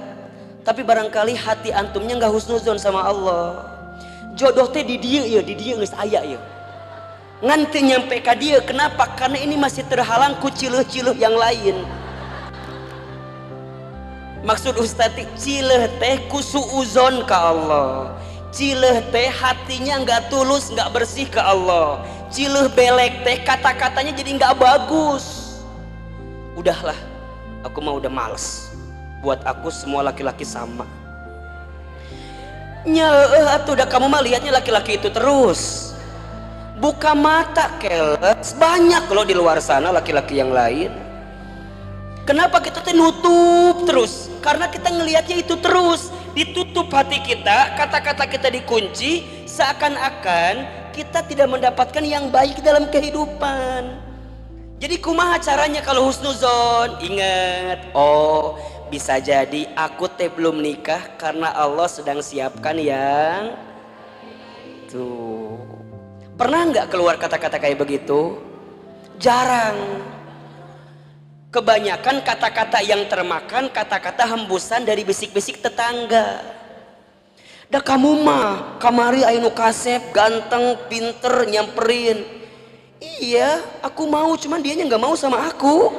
tapi barangkali hati antumnya nggak husnuzon sama Allah. Jodoh teh di dia geus aya ya. Nganti nyampe ka dia, kenapa? Karena ini masih terhalang ku cileuh-cileuh yang lain. Maksud Ustadz, cileuh teh ku suuzon ka Allah. Cileuh teh hatinya nggak tulus, nggak bersih ke Allah. Cileuh belek teh kata-katanya jadi nggak bagus. Udahlah, aku mah udah males. Buat aku semua laki-laki sama. Atuh udah kamu mah lihatnya laki-laki itu terus. Buka mata keles, banyak loh di luar sana laki-laki yang lain. Kenapa kita tuh nutup terus? Karena kita ngelihatnya itu terus. Ditutup hati kita, kata-kata kita dikunci, seakan-akan kita tidak mendapatkan yang baik dalam kehidupan. Jadi kumaha caranya kalau husnuzon? Ingat, oh bisa jadi aku teh belum nikah karena Allah sedang siapkan yang tuh. Pernah nggak keluar kata-kata kayak begitu? Jarang. Kebanyakan kata-kata yang termakan, kata-kata hembusan dari bisik-bisik tetangga. Dah kamu mah kamari aya nu kasep, ganteng, pinter, nyamperin. Iya, aku mau, cuman dianya nggak mau sama aku.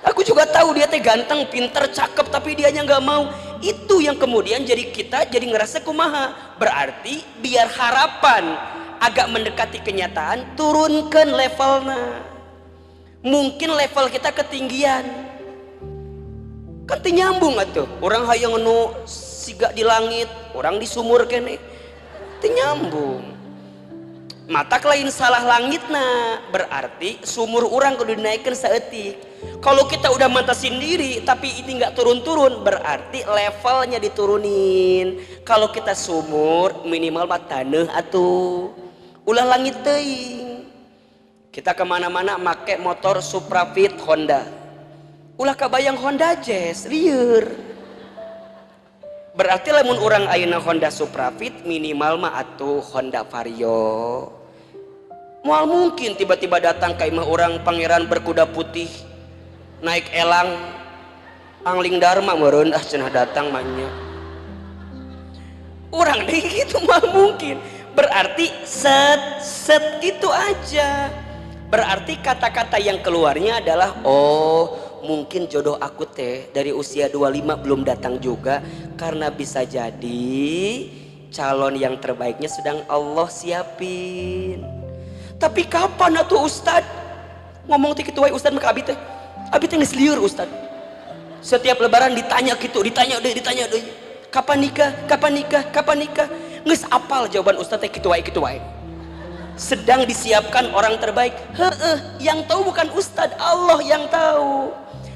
Aku juga tahu dia teh ganteng, pinter, cakep, tapi dianya nggak mau. Itu yang kemudian jadi kita jadi ngerasa kumaha. Berarti biar harapan agak mendekati kenyataan, turunkan levelnya. Mungkin level kita ketinggian. Kan teu nyambung atuh. Orang hayang nu siga di langit, orang di sumur kene. Teu nyambung. Matak lain salah langitna, berarti sumur orang kudu dinaikkan saeutik. Kalau kita udah mata sendiri tapi ini nggak turun-turun, berarti levelnya diturunin. Kalau kita sumur minimal mah taneuh atuh, ulah langit teuing. Kita kemana-mana make motor Suprafit Honda, ulah kabayang Honda Jazz lieur. Berarti lamun orang ayeuna Honda Suprafit minimal mah atuh Honda Vario. Moal mungkin tiba-tiba datang ka imah orang pangeran berkuda putih naik elang angling dharma meureun cenah datang mahnya. Urang deui kitu moal mungkin. Berarti set gitu aja. Berarti kata-kata yang keluarnya adalah oh mungkin jodoh aku teh dari usia 25 belum datang juga, karena bisa jadi calon yang terbaiknya sedang Allah siapin. Tapi kapan atuh Ustad? Ngomong teh kitu wae Ustad mah ka abi teh. Abi teh geus lieur Ustad. Setiap lebaran ditanya kitu, ditanya deui. Kapan nikah? Kapan nikah? Kapan nikah? Geus apal jawaban Ustad teh kitu wae. Sedang disiapkan orang terbaik. Yang tahu bukan Ustad, Allah yang tahu.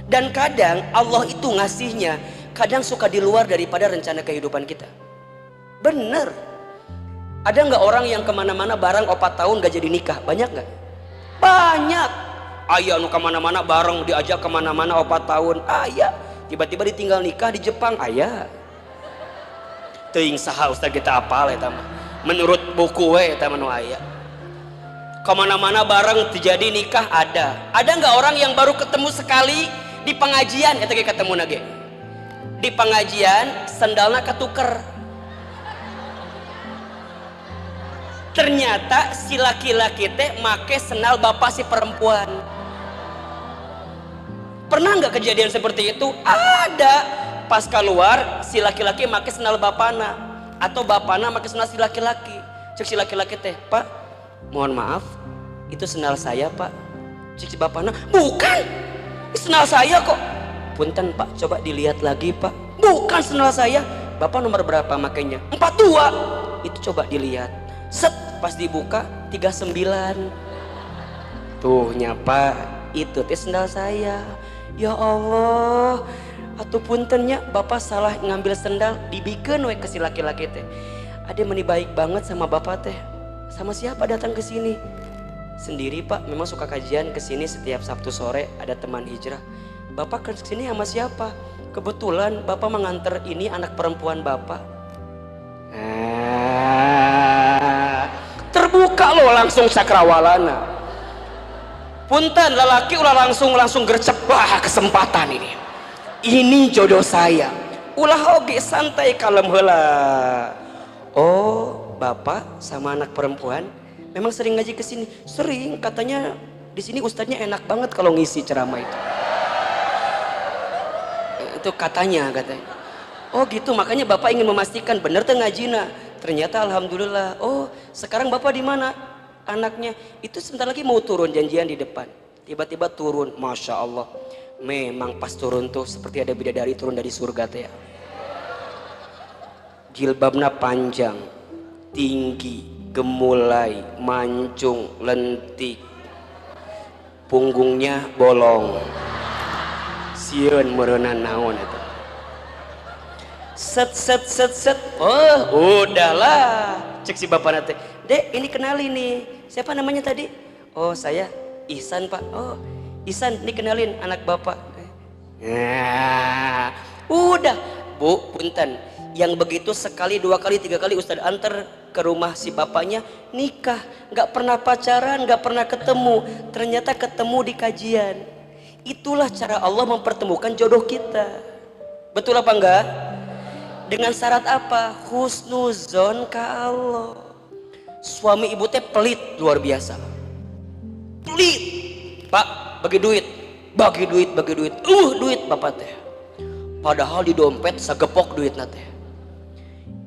Dan kadang Allah itu ngasihnya kadang suka di luar daripada rencana kehidupan kita. Bener. Ada nggak orang yang kemana-mana bareng 4 tahun gak jadi nikah? Banyak nggak? Banyak. Ayah nu kemana-mana bareng diajak kemana-mana 4 tahun. Ayah tiba-tiba ditinggal nikah di Jepang. Ayah. Teuing saha Ustaz kita apal eta mah. Menurut buku we eta mah nu aya. Kemana-mana bareng terjadi nikah ada. Ada nggak orang yang baru ketemu sekali di pengajian eta ge ketemu nage? Di pengajian sendalna ketuker. Ternyata si laki-laki teh make sendal bapak si perempuan. Pernah nggak kejadian seperti itu? Ada. Pas keluar si laki-laki make sendal bapana atau bapana make sendal si laki-laki. Cek si laki-laki teh, "Pak, mohon maaf, itu sendal saya, Pak." Cek si bapana, "Bukan, ini sendal saya kok." "Punten, Pak, coba dilihat lagi, Pak." "Bukan sendal saya." "Bapak nomor berapa makainya?" 42. "Itu coba dilihat." Set, pas dibuka 39. Tuh nyapa, itu teh sendal saya. Ya Allah, atuh puntennya bapak salah ngambil sendal, dibikeun we ke si laki-laki teh. Ade meni baik banget sama bapak teh. Sama siapa datang ke sini? Sendiri Pak, memang suka kajian ke sini setiap Sabtu sore, ada teman hijrah. Bapak ke sini sama siapa? Kebetulan bapak mengantar ini anak perempuan bapak. Terbuka loh langsung cakrawalana. Punten lelaki ulah langsung gercep, wah kesempatan ini jodoh saya. Ulah oge santai kalem heula. Oh bapak sama anak perempuan memang sering ngaji ke sini? Sering, katanya di sini ustadznya enak banget kalau ngisi ceramah itu. Itu katanya. Oh gitu, makanya bapak ingin memastikan bener tuh ngajina. Ternyata alhamdulillah. Oh sekarang bapak di mana? Anaknya itu sebentar lagi mau turun, janjian di depan. Tiba-tiba turun, masya Allah. Memang pas turun tuh seperti ada bidadari turun dari surga teh ya. Jilbabnya panjang, tinggi, gemulai, mancung, lentik, punggungnya bolong. Sieun meureunna naon eta. Set. Oh udahlah. Cek si bapak teh, "Dek ini kenalin nih, siapa namanya tadi?" "Oh saya Ihsan Pak." "Oh Ihsan, ini kenalin anak bapak." Nah, udah Bu, punten, yang begitu sekali, 2 kali, 3 kali Ustadz antar ke rumah si bapaknya nikah, nggak pernah pacaran, nggak pernah ketemu, ternyata ketemu di kajian. Itulah cara Allah mempertemukan jodoh kita. Betul apa enggak? Dengan syarat apa? Husnuzon ka Allah. Suami ibu teh pelit luar biasa. Pelit. "Pak, bagi duit." bagi duit, duit bapak teh. Padahal di dompet sagepok duit nate.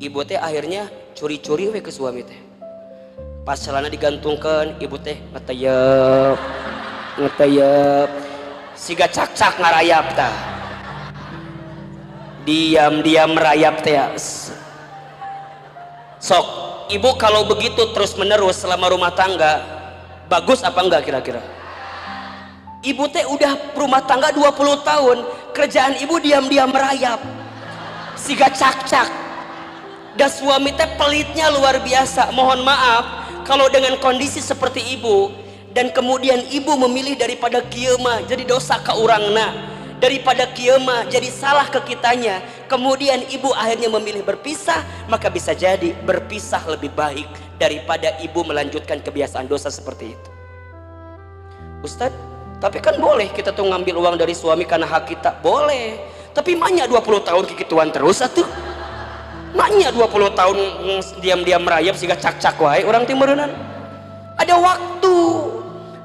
Ibu teh akhirnya curi-curi we ke suami teh. Pas celana digantungkan, ibu teh ngetayep, siga cak-cak ngarayap tah. Diam-diam merayap teh. Sok, ibu kalau begitu terus menerus selama rumah tangga, bagus apa enggak kira-kira? Ibu teh udah rumah tangga 20 tahun, kerjaan ibu diam-diam merayap, siga cak-cak. Dan suami teh pelitnya luar biasa. Mohon maaf kalau dengan kondisi seperti ibu, dan kemudian ibu memilih daripada kieu mah jadi dosa ka urangna, daripada kieu mah jadi salah ke kitanya, kemudian ibu akhirnya memilih berpisah, maka bisa jadi berpisah lebih baik daripada ibu melanjutkan kebiasaan dosa seperti itu. Ustadz, tapi kan boleh kita tuh ngambil uang dari suami karena hak kita, boleh. Tapi maknya 20 tahun kikituan terus atuh. Maknya 20 tahun diam-diam merayap siga cak-cak wae orang timurunan. Ada waktu.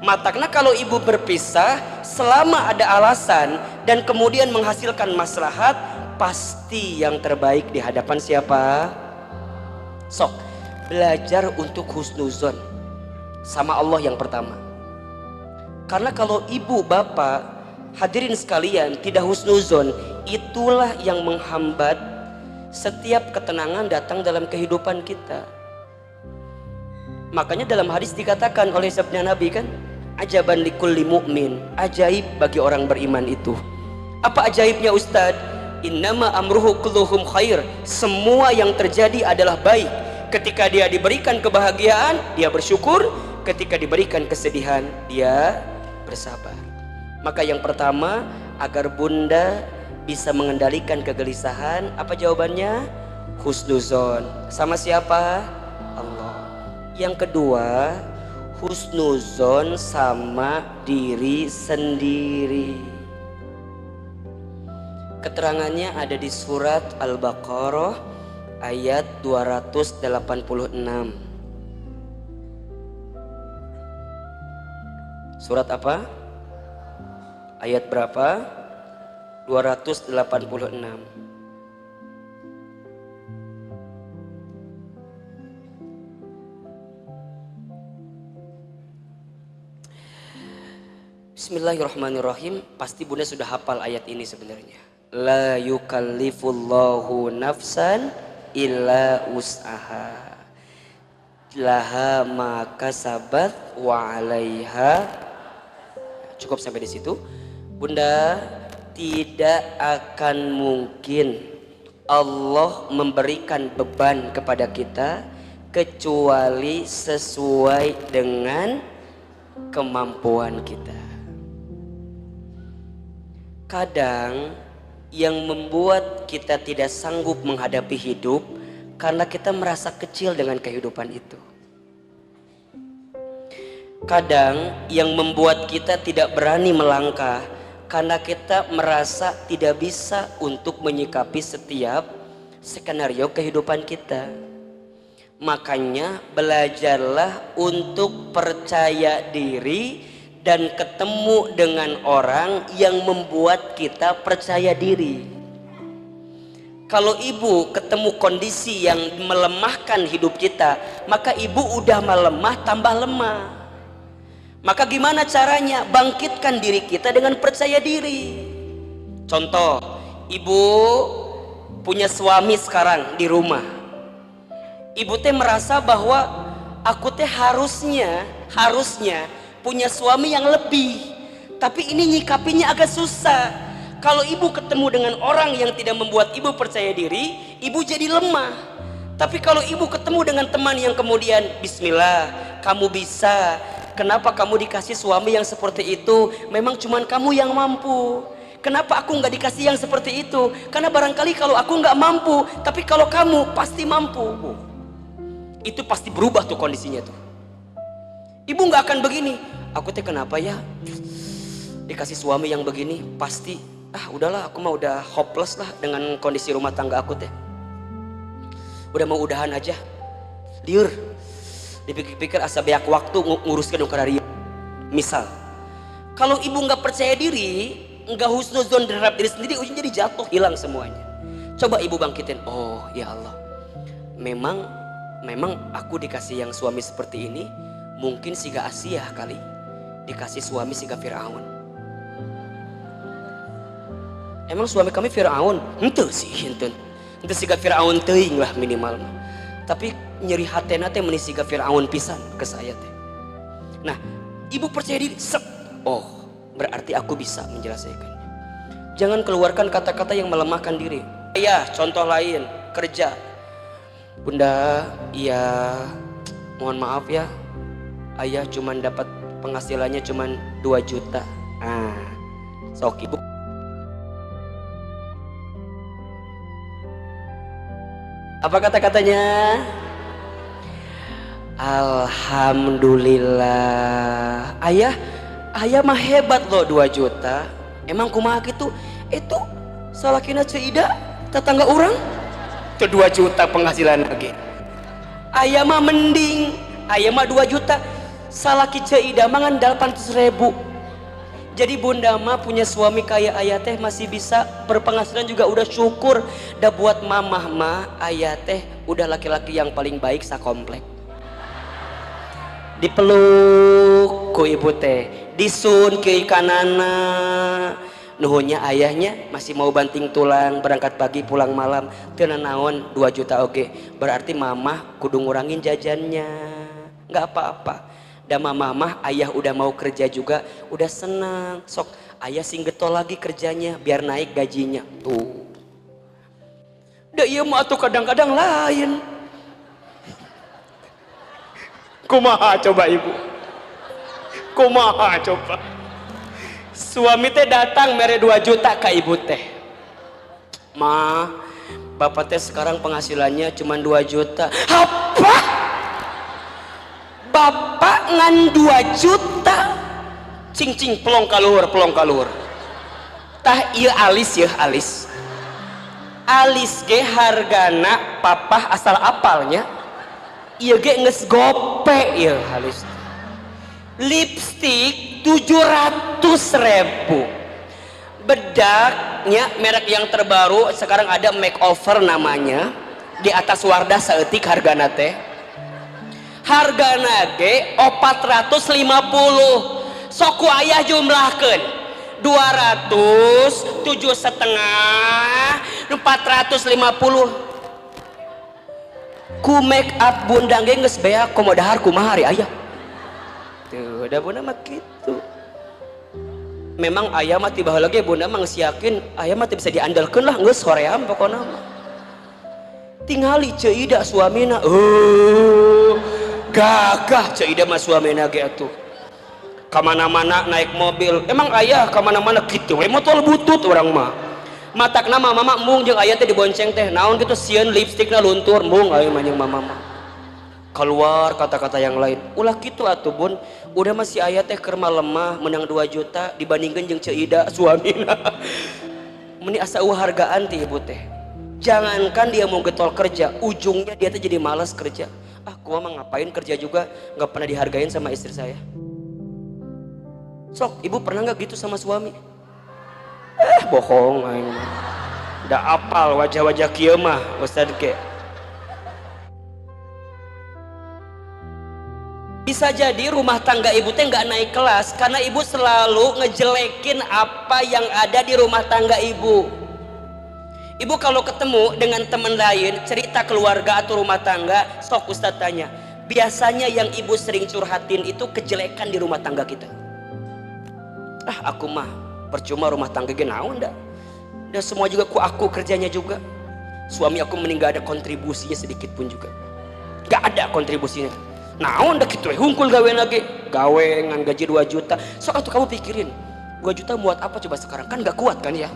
Matakna kalau ibu berpisah selama ada alasan dan kemudian menghasilkan maslahat, pasti yang terbaik di hadapan siapa? Sok, belajar untuk husnuzon sama Allah yang pertama. Karena kalau ibu bapak hadirin sekalian tidak husnuzon, itulah yang menghambat setiap ketenangan datang dalam kehidupan kita. Makanya dalam hadis dikatakan oleh sabda Nabi kan, ajaban likulli mu'min, ajaib bagi orang beriman itu. Apa ajaibnya Ustadz? Innama amruhu kulluhum khair, semua yang terjadi adalah baik. Ketika dia diberikan kebahagiaan, dia bersyukur. Ketika diberikan kesedihan, dia bersabar. Maka yang pertama, agar bunda bisa mengendalikan kegelisahan, apa jawabannya? Husnuzon. Sama siapa? Allah. Yang kedua, husnuzon sama diri sendiri. Keterangannya ada di surat Al-Baqarah ayat 286. Surat apa? Ayat berapa? 286. Bismillahirrahmanirrahim. Pasti bunda sudah hafal ayat ini sebenarnya. La yukallifullahu nafsan illa wus'aha, laha ma kasabat wa 'alaiha. Cukup sampai di situ. Bunda, tidak akan mungkin Allah memberikan beban kepada kita kecuali sesuai dengan kemampuan kita. Kadang yang membuat kita tidak sanggup menghadapi hidup karena kita merasa kecil dengan kehidupan itu. Kadang yang membuat kita tidak berani melangkah karena kita merasa tidak bisa untuk menyikapi setiap skenario kehidupan kita. Makanya belajarlah untuk percaya diri dan ketemu dengan orang yang membuat kita percaya diri. Kalau ibu ketemu kondisi yang melemahkan hidup kita, maka ibu udah melemah tambah lemah. Maka gimana caranya? Bangkitkan diri kita dengan percaya diri. Contoh, ibu punya suami sekarang di rumah. Ibu teh merasa bahwa aku teh harusnya punya suami yang lebih. Tapi ini nyikapinya agak susah. Kalau ibu ketemu dengan orang yang tidak membuat ibu percaya diri, ibu jadi lemah. Tapi kalau ibu ketemu dengan teman yang kemudian, bismillah, kamu bisa. Kenapa kamu dikasih suami yang seperti itu? Memang cuman kamu yang mampu. Kenapa aku nggak dikasih yang seperti itu? Karena barangkali kalau aku nggak mampu, tapi kalau kamu pasti mampu. Itu pasti berubah tuh kondisinya tuh. Ibu nggak akan begini. Aku teh kenapa ya dikasih suami yang begini? Pasti udahlah, aku mah udah hopeless lah dengan kondisi rumah tangga aku teh. Udah mau udahan aja. Liur. Dipikir-pikir asa beak waktu nguruskan ukara dia. Misal, Kalau ibu nggak percaya diri, nggak husnuzon terhadap diri sendiri, ujungnya jadi jatuh, hilang semuanya. Coba ibu bangkitin, oh ya Allah, memang aku dikasih yang suami seperti ini, mungkin siga Asia kali, dikasih suami siga Fir'aun. Emang suami kami Fir'aun? Henteu sih, henteu siga Fir'aun teuing lah minimal. Tapi nyeri hatena teh meni siga Fir'aun pisan ke saya teh. Nah, ibu percaya diri, oh berarti aku bisa menjelaskannya. Jangan keluarkan kata-kata yang melemahkan diri. Ya, contoh lain, kerja. Bunda, iya mohon maaf ya, ayah cuman dapat penghasilannya cuman 2 juta. Sok ibu. Apa kata-katanya? Alhamdulillah. Ayah mah hebat loh 2 juta. Emang kumaha gitu? Itu salakina Ceuida tetangga orang itu 2 juta penghasilan lagi. Ayah mah mending, ayah mah 2 juta, salaki Ceuida mah 800.000. Jadi bunda mah punya suami kaya ayah teh masih bisa berpenghasilan juga udah syukur. Dah buat mamah mah ayah teh udah laki-laki yang paling baik sakomplek. Dipeluk ku ibu teh, disun ke ikanana. Nuhunnya ayahnya masih mau banting tulang, berangkat pagi pulang malam, teu naon 2 juta oke. Berarti mamah kudu ngurangin jajannya. Nggak apa-apa. Dan mamah ayah udah mau kerja juga, udah senang. Sok ayah sing getol lagi kerjanya biar naik gajinya. Tuh. Da iya mah atuh kadang-kadang lain. Kumaha coba ibu? Kumaha coba? Suami teh datang mere 2 juta ke ibu teh. Ma, bapak teh sekarang penghasilannya cuma 2 juta. Apa? Bapak ngan 2 juta? Cing pelong kaluhur. Tah ieu alis ya alis. Alis ge hargana papah asal apalnya. Ieu ge geus gope ieu alis. Lipstik 700.000. Bedaknya merek yang terbaru sekarang ada makeover namanya. Di atas Wardah saeutik hargana teh. Hargana ge 450. Soku ayah jumlahkeun 200, 7,5, 450. Ku make up bunda ge geus beak komodahar kumaha ari ayah. Tuh, da bunda mah kitu. Memang ayah mah tiba lagi bunda mah geus yakin ayah mah bisa diandalkeun lah geus hoream pokona mah. Tingali Ceuida suamina. Gagah Ceuida mah suamina ge atuh. Kamana-mana naik mobil. Emang ayah kamana-mana gitu we motor butut orang mah. Matakna mama mung jeung ayah teh dibonceng teh. Naon kitu sieun lipstikna luntur mung aya mah jeung mama mah. Keluar kata-kata yang lain. Ulah kitu atuh bun. Udah masih ayah teh keur lemah menang 2 juta dibandingkeun jeung Ceuida suamina. Meni asa hargaan ti ibu teh. Jangankan dia mau getol kerja, ujungnya dia tuh jadi malas kerja. Aku mah ngapain kerja juga, nggak pernah dihargain sama istri saya. Sok, ibu pernah nggak gitu sama suami? Bohong, udah apal wajah-wajah kieu mah, Ustad ke. Bisa jadi rumah tangga ibu teh nggak naik kelas karena ibu selalu ngejelekin apa yang ada di rumah tangga ibu. Ibu kalau ketemu dengan teman lain cerita keluarga atau rumah tangga, sok Ustadz tanya, biasanya yang ibu sering curhatin itu kejelekan di rumah tangga kita. Aku mah percuma rumah tangga ge naon dah. Dan semua juga aku kerjanya juga. Suami aku meninggal ada kontribusinya sedikit pun juga. Gak ada kontribusinya. Naon dah kitu hungkul gawe lagi. Gawe ngan gaji 2 juta. Sok atuh kamu pikirin. 2 juta buat apa coba sekarang? Kan gak kuat kan ya.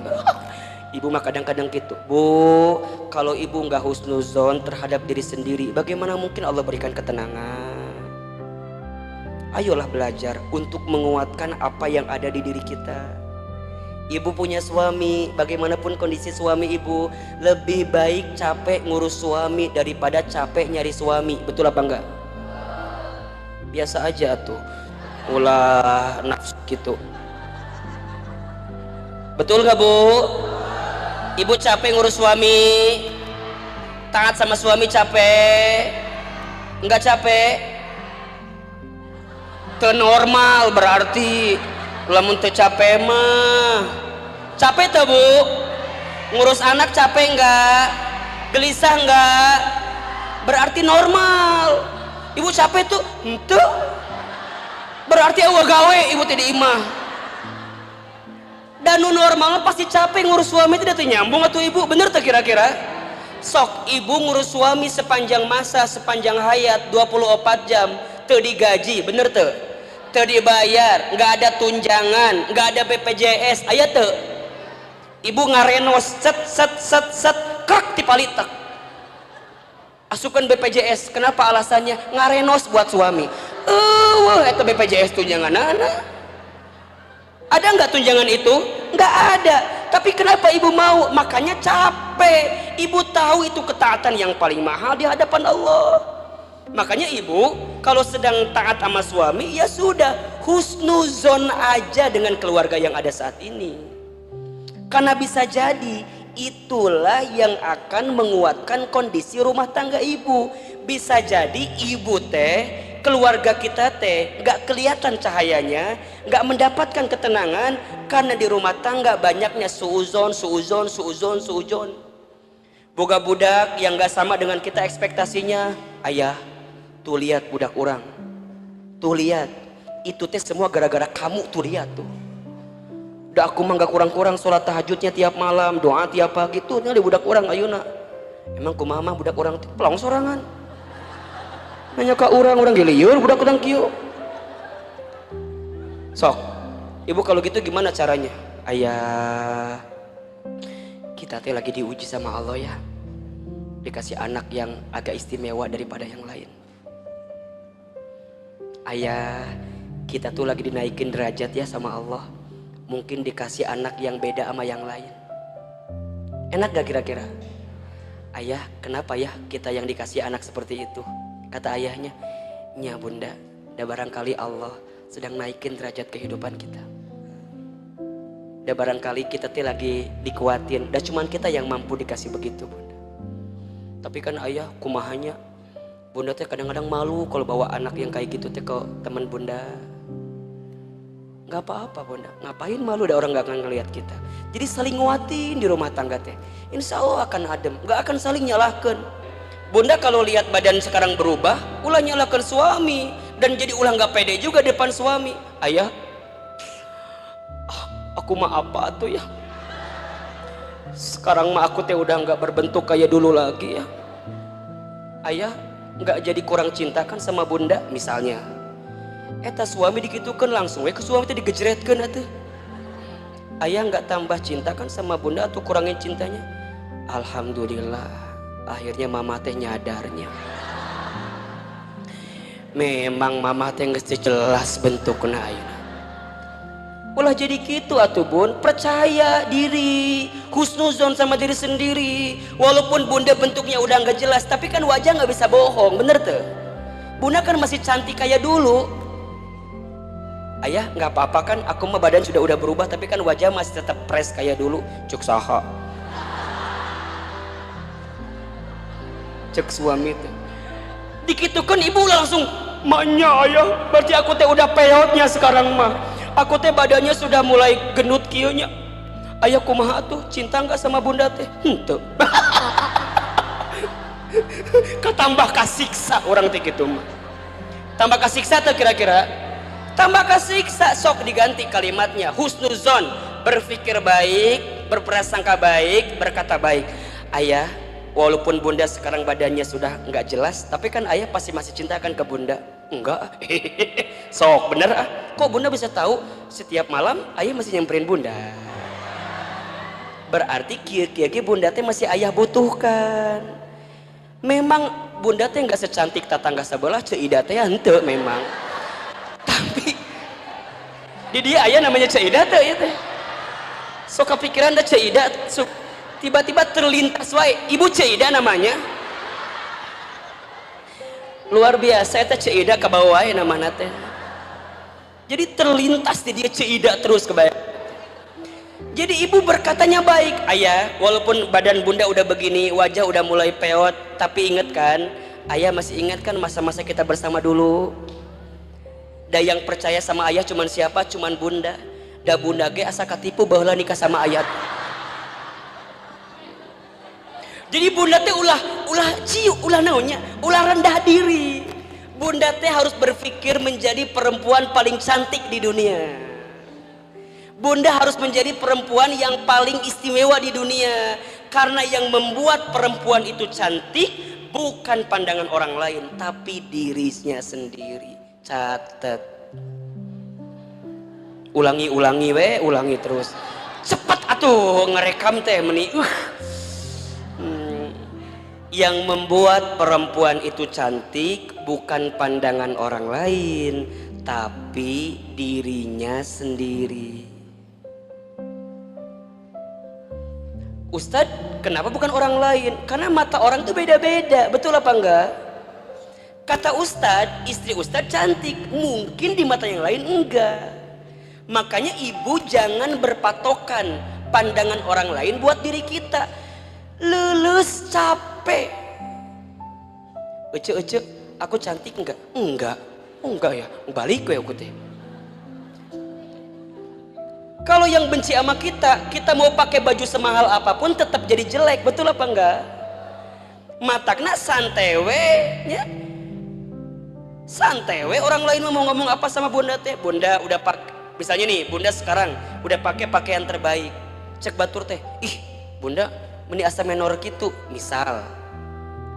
Ibu mah kadang-kadang gitu. Bu, kalau ibu nggak husnuzon terhadap diri sendiri, bagaimana mungkin Allah berikan ketenangan? Ayolah belajar untuk menguatkan apa yang ada di diri kita. Ibu punya suami, bagaimanapun kondisi suami ibu, lebih baik capek ngurus suami daripada capek nyari suami. Betul apa enggak? Biasa aja tuh. Ulah nafsu gitu. Betul gak Bu? Ibu capek ngurus suami, taat sama suami capek? Enggak capek? Teu normal berarti. Lamun teu capek mah capek teu Bu? Ngurus anak capek enggak? Gelisah enggak? Berarti normal. Ibu capek tuh henteu, berarti eueuh gawe ibu teh di imah. Dan normal pasti capek ngurus suami, tidak tuh nyambung atuh ibu, bener tuh kira-kira? Sok ibu ngurus suami sepanjang masa, sepanjang hayat 24 jam teu digaji, bener tuh? Teu dibayar, nggak ada tunjangan, nggak ada BPJS, aya teu? Ibu ngarenos set set set set krak tipalitek asukan BPJS. Kenapa alasannya? Ngarenos buat suami. Itu BPJS tunjangan anak. Ada nggak tunjangan itu? Nggak ada. Tapi kenapa ibu mau? Makanya capek. Ibu tahu itu ketaatan yang paling mahal di hadapan Allah. Makanya ibu kalau sedang taat sama suami, ya sudah, husnuzon aja dengan keluarga yang ada saat ini. Karena bisa jadi itulah yang akan menguatkan kondisi rumah tangga ibu. Bisa jadi ibu teh, keluarga kita teh gak kelihatan cahayanya, gak mendapatkan ketenangan karena di rumah tangga banyaknya suuzon. Boga budak yang gak sama dengan kita ekspektasinya. Ayah, tuh lihat budak orang, tuh lihat, itu teh semua gara-gara kamu, tuh lihat tuh. Udah aku mah gak kurang-kurang sholat tahajudnya tiap malam, doa tiap pagi tuh di budak orang ayeuna. Emang kumaha mah budak orang pelong sorangan. Nanya ke orang gilieur budak orang kieu. Sok, ibu kalau gitu gimana caranya? Ayah, kita teh lagi diuji sama Allah ya. Dikasih anak yang agak istimewa daripada yang lain. Ayah, kita tuh lagi dinaikin derajat ya sama Allah. Mungkin dikasih anak yang beda sama yang lain. Enak gak kira-kira? Ayah, kenapa ya kita yang dikasih anak seperti itu? Kata ayahnya, nya bunda, dah barangkali Allah sedang naikin derajat kehidupan kita. Dah barangkali kita teh lagi dikuatin, dah cuman kita yang mampu dikasih begitu bunda. Tapi kan ayah kumahanya, bunda teh kadang-kadang malu kalau bawa anak yang kayak gitu teh ke teman bunda. Gak apa-apa bunda, ngapain malu ada orang gak akan ngelihat kita. Jadi saling nguatin di rumah tangga teh, insya Allah akan adem, gak akan saling nyalahkan. Bunda kalau lihat badan sekarang berubah, ulah nyalahkan suami, dan jadi ulah gak pede juga depan suami. Ayah, aku mah apa tuh ya, sekarang mah aku teh udah gak berbentuk kayak dulu lagi ya. Ayah gak jadi kurang cinta kan sama bunda misalnya. Eta suami dikitukan langsung ke suami teh digejretkeun atuh. Ayah nggak tambah cinta kan sama bunda atau kurangin cintanya? Alhamdulillah, akhirnya mama teh nyadarnya. Memang mama teh geus jelas bentukna ayeuna. Ulah jadi gitu atuh bun, percaya diri, husnuzon sama diri sendiri. Walaupun bunda bentuknya udah nggak jelas, tapi kan wajah nggak bisa bohong, bener tuh. Bunda kan masih cantik kayak dulu. Ayah nggak apa-apa kan, aku mah badan udah berubah tapi kan wajah masih tetap fresh kayak dulu. Cuk saha, cek suami teh dikitukan ibu langsung manya ayah, berarti aku teh udah peotnya sekarang mah, aku teh badannya sudah mulai genut kieunya. Ayah kumaha tuh, cinta nggak sama bunda teh? Henteu. Ketambah kasiksa orang teh gitu mah. Tambah kasiksa tuh kira-kira? Tambah kasiksa, sok diganti kalimatnya husnuzon, berpikir baik, berprasangka baik, berkata baik. Ayah, walaupun bunda sekarang badannya sudah nggak jelas, tapi kan ayah pasti masih cintakan ke bunda. Enggak. Sok bener ah, kok bunda bisa tahu setiap malam ayah masih nyamperin bunda? Berarti kia-kia bunda teh masih ayah butuhkan. Memang bunda teh nggak secantik tetangga sebelah Ceidah teh, henteu memang. Tapi di dia ayah namanya Ceidah teh ya teh. So kepikiran dah Ceidah, so, tiba-tiba terlintas wae ibu Ceidah namanya. Luar biasa eta Ceidah ke bawah wae namana teh. Jadi terlintas di dia Ceidah terus kebayang. Jadi ibu berkatanya baik, ayah, walaupun badan bunda udah begini, wajah udah mulai peot, tapi inget kan, ayah masih ingat kan masa-masa kita bersama dulu. Dan yang percaya sama ayah cuman siapa? Cuman bunda. Da bunda ge asa katipu baheula nikah sama ayah. Jadi bunda teh ulah naonnya, ulah rendah diri. Bunda teh harus berpikir menjadi perempuan paling cantik di dunia. Bunda harus menjadi perempuan yang paling istimewa di dunia. Karena yang membuat perempuan itu cantik bukan pandangan orang lain, tapi dirinya sendiri. Catat. Ulangi terus. Cepat atuh ngerekam teh meni. Yang membuat perempuan itu cantik bukan pandangan orang lain, tapi dirinya sendiri. Ustadz, kenapa bukan orang lain? Karena mata orang itu beda-beda, betul apa enggak? Kata Ustadz, istri Ustadz cantik, mungkin di mata yang lain enggak. Makanya ibu jangan berpatokan pandangan orang lain buat diri kita. Lulus capek. Ece, aku cantik enggak? Enggak ya, balik gue aku teh. Kalau yang benci sama kita mau pakai baju semahal apapun tetap jadi jelek, betul apa enggak? Matakna santewe, ya. Santewe orang lain mau ngomong apa sama bunda teh? Bunda udah pakai, misalnya nih, bunda sekarang udah pakai pakaian terbaik. Cek batur teh, ih, bunda meni asa menor gitu, misal.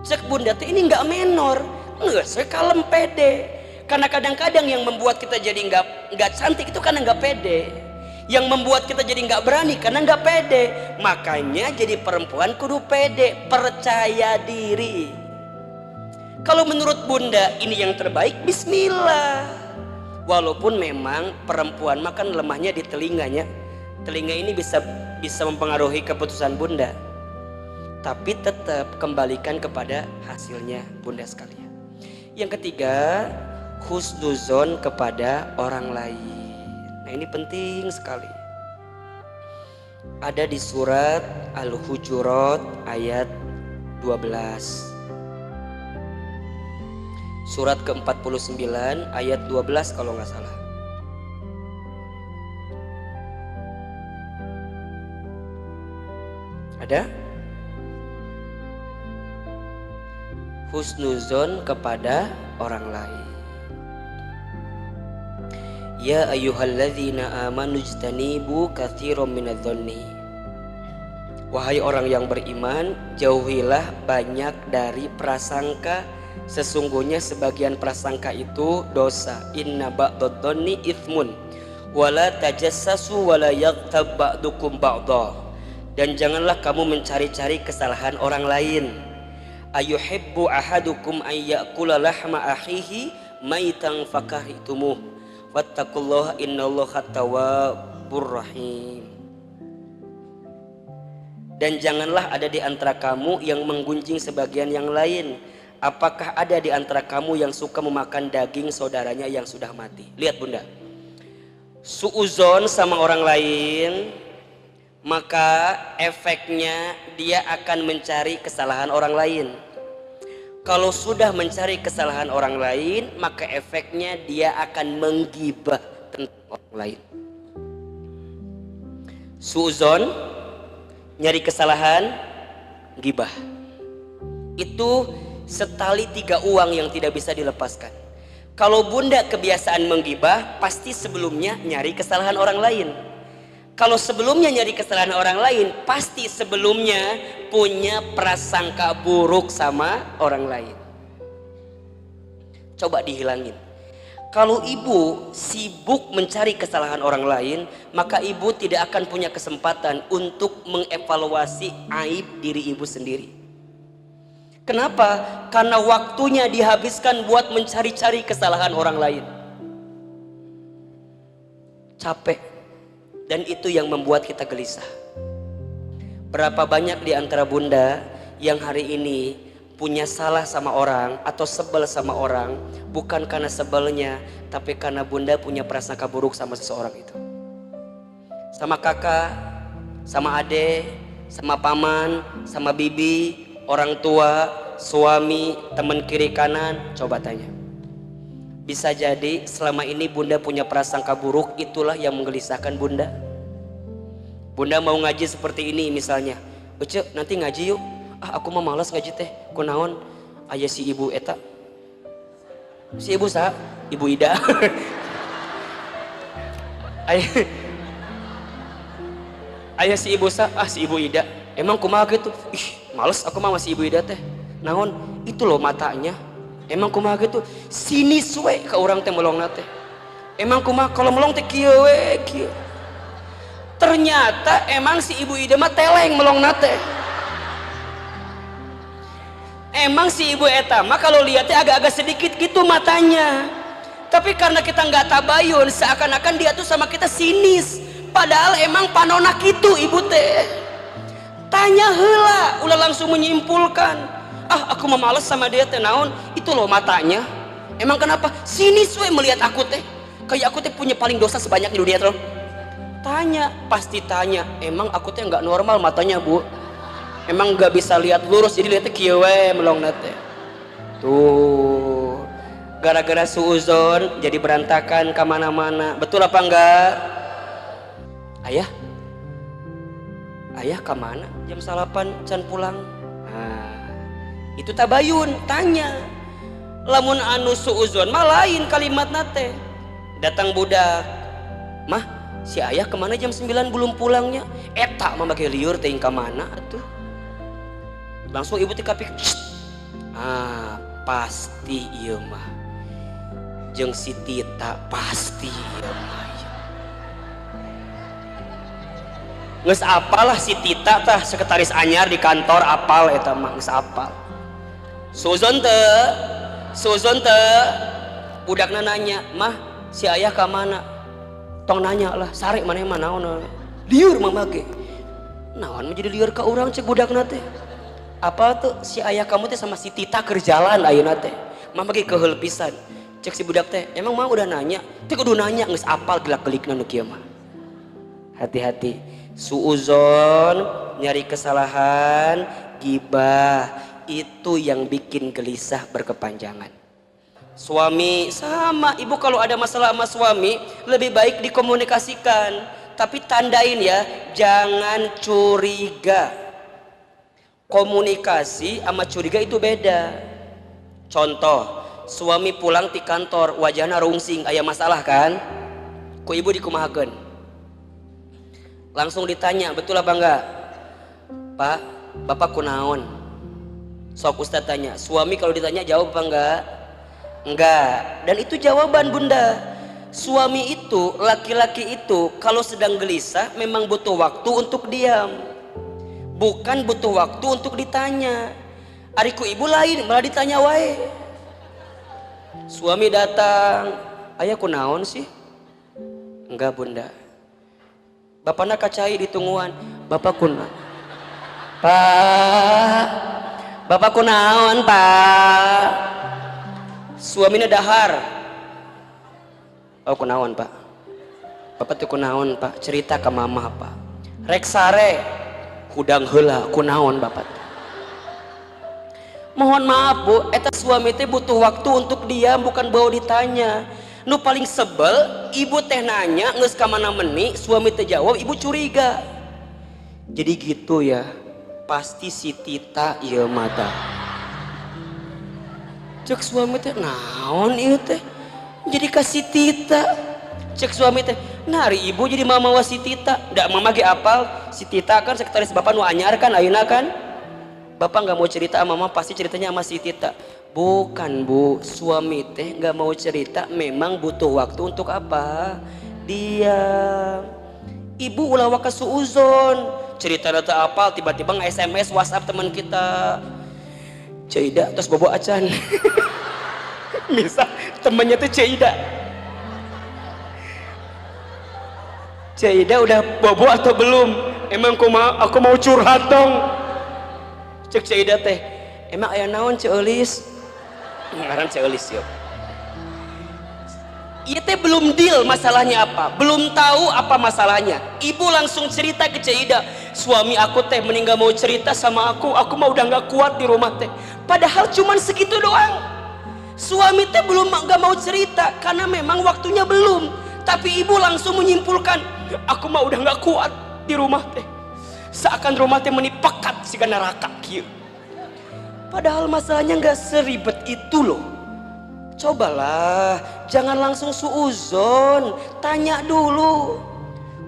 Cek bunda teh ini enggak menor, enggak saya kalem pede. Karena kadang-kadang yang membuat kita jadi enggak cantik itu karena enggak pede. Yang membuat kita jadi nggak berani karena nggak pede. Makanya jadi perempuan kudu pede, percaya diri. Kalau menurut bunda ini yang terbaik, bismillah. Walaupun memang perempuan makan lemahnya di telinganya. Telinga ini bisa mempengaruhi keputusan bunda. Tapi tetap kembalikan kepada hasilnya bunda sekalian. Yang ketiga, husnuzon kepada orang lain. Nah ini penting sekali. Ada di surat Al-Hujurat ayat 12. Surat ke-49 ayat 12 kalau nggak salah. Ada? Husnuzon kepada orang lain. Ya ayyuhalladzina amanu ijtanibu katsiran minadh-dhanni. Wahai orang yang beriman, jauhilah banyak dari prasangka, sesungguhnya sebagian prasangka itu dosa. Inna ba'dadh-dhanni itsmun wala tajassasu wala yaghtab ba'dukum ba'dha. Dan janganlah kamu mencari-cari kesalahan orang lain. Ayuhibbu ahadukum ay ya'kula lahma akhihi maitan fakaritumuh. Wattaqullaha innallaha tawwabur rahim. Dan janganlah ada di antara kamu yang menggunjing sebagian yang lain. Apakah ada di antara kamu yang suka memakan daging saudaranya yang sudah mati? Lihat bunda, suuzon sama orang lain, maka efeknya dia akan mencari kesalahan orang lain. Kalau sudah mencari kesalahan orang lain, maka efeknya dia akan menggibah tentang orang lain. Suuzon, nyari kesalahan, gibah. Itu setali tiga uang yang tidak bisa dilepaskan. Kalau bunda kebiasaan menggibah, pasti sebelumnya nyari kesalahan orang lain. Kalau sebelumnya nyari kesalahan orang lain, pasti sebelumnya punya prasangka buruk sama orang lain. Coba dihilangin. Kalau ibu sibuk mencari kesalahan orang lain, maka ibu tidak akan punya kesempatan untuk mengevaluasi aib diri ibu sendiri. Kenapa? Karena waktunya dihabiskan buat mencari-cari kesalahan orang lain. Capek. Dan itu yang membuat kita gelisah. Berapa banyak di antara bunda yang hari ini punya salah sama orang atau sebel sama orang, bukan karena sebelnya, tapi karena bunda punya prasangka buruk sama seseorang itu. Sama kakak, sama ade, sama paman, sama bibi, orang tua, suami, teman kiri kanan. Coba tanya. Bisa jadi selama ini bunda punya prasangka buruk, itulah yang menggelisahkan bunda. Bunda mau ngaji seperti ini misalnya, Uce nanti ngaji yuk. Aku mah malas ngaji teh, kunaon aya si ibu eta. Si ibu sah, ibu Ida. Ayah si ibu sah, si ibu Ida. Emang kumaha gitu? Males aku mah masih ibu Ida teh. Naon? Itu loh matanya. Emang kumaha gitu? Sinis we ka urang teh melongna teh. Emang kumaha kalau melong teh kieu we kieu. Ternyata emang si ibu Ida mah teleng melongna teh. Emang si ibu eta mah kalau lihatnya agak-agak sedikit gitu matanya. Tapi karena kita nggak tabayun, seakan-akan dia tuh sama kita sinis. Padahal emang panona kitu ibu teh. Tanya heula, ulah langsung menyimpulkan. Aku mah males sama dia teh naon? Itu loh matanya. Emang kenapa? Sinis we melihat aku teh. Kayak aku teh punya paling dosa sebanyak di dunia tuh. Tanya, pasti tanya. Emang aku teh nggak normal matanya bu? Emang nggak bisa lihat lurus, jadi lihatnya kieu we melong teh. Tuh, gara-gara suuzon jadi berantakan kemana-mana. Betul apa enggak? Ayah kemana? Jam 8 can pulang. Itu tabayun, tanya. Lamun anu suuzon mah lain kalimat nate. Datang budak, mah si ayah kemana jam 9 belum pulangnya? Eta mah bagi liur teuing ka mana atuh? Langsung ibu teh kapik. Pasti ieu mah. Jeung si Tita pasti ieu mah. Geus apalah si Tita tah sekretaris anyar di kantor apal eta mah geus apal. Suzon teh budakna nanya, "Mah, si ayah ka mana?" Tong nanya lah, "Sare maneh mah naon?" Lieur mah ge. Naon mah jadi lieur ka urang cek budakna teh. Apa tuh si ayah kamu teh sama si Tita keur jalan ayeuna teh. Mah ge keheul pisan. Cek si budak teh, "Emang mah udah nanya?" Teh kudu nanya geus apal gelak-gelikna nu kieu mah. Hati-hati. Suuzon, nyari kesalahan, gibah, itu yang bikin gelisah berkepanjangan. Suami sama, ibu kalau ada masalah sama suami lebih baik dikomunikasikan, tapi tandain ya, jangan curiga. Komunikasi sama curiga itu beda. Contoh, suami pulang di kantor wajahna rungsing, aya masalah kan? Ku ibu dikumahakeun. Langsung ditanya, betul apa enggak? Pak, bapak kunaon? Sok Ustadz tanya, suami kalau ditanya jawab apa enggak? Enggak. Dan itu jawaban bunda. Suami itu, laki-laki itu kalau sedang gelisah memang butuh waktu untuk diam, bukan butuh waktu untuk ditanya. Ariku ibu lain malah ditanya wae. Suami datang, "Ayah kunaon sih?" "Enggak bunda." Bapakna kacai ditungguan, "Bapak kunaon?" "Pak, bapak kunaon pak?" Suaminya dahar, "Oh kunaon pak?" "Bapak tuh kunaon pak? Cerita ke mama pak." "Rek sare hudang heula kunaon bapak?" Mohon maaf bu, eta suami teh butuh waktu untuk diam, bukan bau ditanya. Nu paling sebel, ibu teh nanya geus ka mana meni, suami teh jawab, ibu curiga. Jadi gitu ya, pasti si Tita ieu mata. Cek suami teh, naon ieu teh? Jadi ka si Tita. Cek suami teh, nari ibu jadi mama wa si Tita. Da mama ge apal, si Tita kan sekretaris bapak nu anyar kan ayeuna kan? Bapak nggak mau cerita sama mama, pasti ceritanya sama si Tita. Bukan bu, suami teh nggak mau cerita, memang butuh waktu untuk apa? Diam. Ibu ulah waka suuzon, cerita data apal, tiba-tiba nge-SMS WhatsApp teman kita, Ceida terus bobo acan. Misal temannya tuh Ceida. Ceida udah bobo atau belum? Emang aku mau curhat dong. Cek Ceida teh, "Emang aya naon Ceulis?" Ngaran Ceulis yuk. Iya teh belum deal masalahnya apa, belum tahu apa masalahnya. Ibu langsung cerita ke Cida, suami aku teh meninggal mau cerita sama aku mah udah nggak kuat di rumah teh. Padahal cuman segitu doang. Suami teh belum nggak mau cerita karena memang waktunya belum. Tapi ibu langsung menyimpulkan, aku mah udah nggak kuat di rumah teh. Seakan rumah teh menipakat si neraka kieu. Padahal masalahnya nggak seribet itu loh. Cobalah, jangan langsung suuzon, tanya dulu.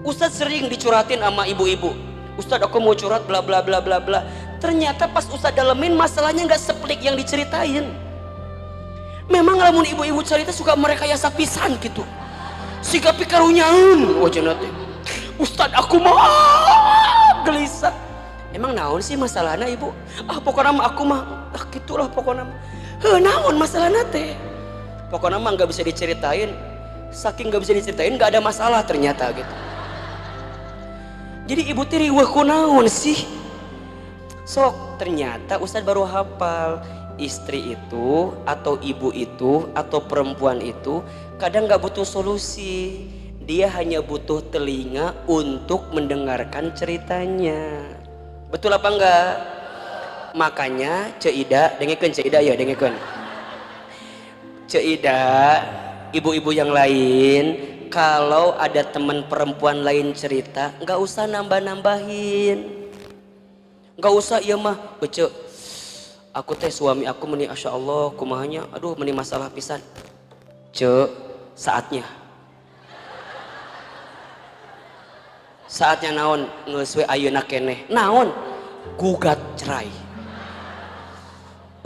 Ustadz sering dicuratin sama ibu-ibu. Ustadz aku mau curhat bla bla bla bla bla. Ternyata pas Ustadz dalemin masalahnya nggak sepelik yang diceritain. Memang lamun ibu-ibu cerita suka merekayasa pisan gitu. Siga pikarunyaun wajah teh. Ustadz aku mau gelisah. Emang naon sih masalahnya ibu? Pokoknya mah aku mah gitulah pokoknya. Naon masalahnya teh? Pokoknya mah nggak bisa diceritain, saking nggak bisa diceritain nggak ada masalah ternyata gitu. Jadi ibu tiri wah kunaon sih? Sok ternyata Ustadz baru hafal istri itu atau ibu itu atau perempuan itu kadang nggak butuh solusi, dia hanya butuh telinga untuk mendengarkan ceritanya. Betul apa enggak? Makanya Cida, dengekeun Cida ya dengekeun. Cida, ibu-ibu yang lain, kalau ada teman perempuan lain cerita, nggak usah nambah-nambahin, nggak usah iya mah, Ece, aku teh suami aku meni, asya Allah, kumahanya, aduh meni masalah pisan, saatnya naon ngeuswe ayeuna keneh, naon gugat cerai.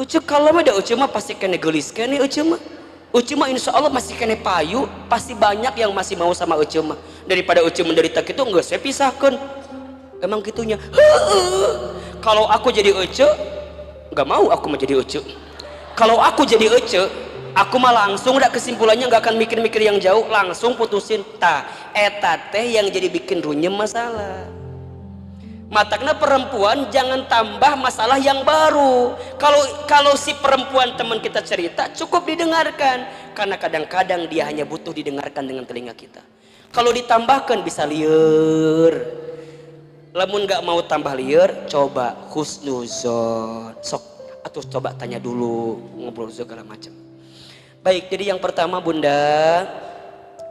Uce kalau mah da uce mah pasti kene gelis kene uce mah insya Allah masih kene payu, pasti banyak yang masih mau sama uce mah. Daripada uce menderita gitu nggak saya pisahkan. Emang gitunya. Kalau aku jadi uce nggak mau aku menjadi uce. Kalau aku jadi uce, aku mah langsung udah kesimpulannya nggak akan mikir-mikir yang jauh, langsung putusin. Eta teh yang jadi bikin runyem masalah. Matakna perempuan jangan tambah masalah yang baru. Kalau si perempuan teman kita cerita cukup didengarkan, karena kadang-kadang dia hanya butuh didengarkan dengan telinga kita. Kalau ditambahkan bisa lieur. Lamun nggak mau tambah lieur, coba husnuzon. Sok, atau coba tanya dulu, ngobrol segala macam. Baik, jadi yang pertama Bunda,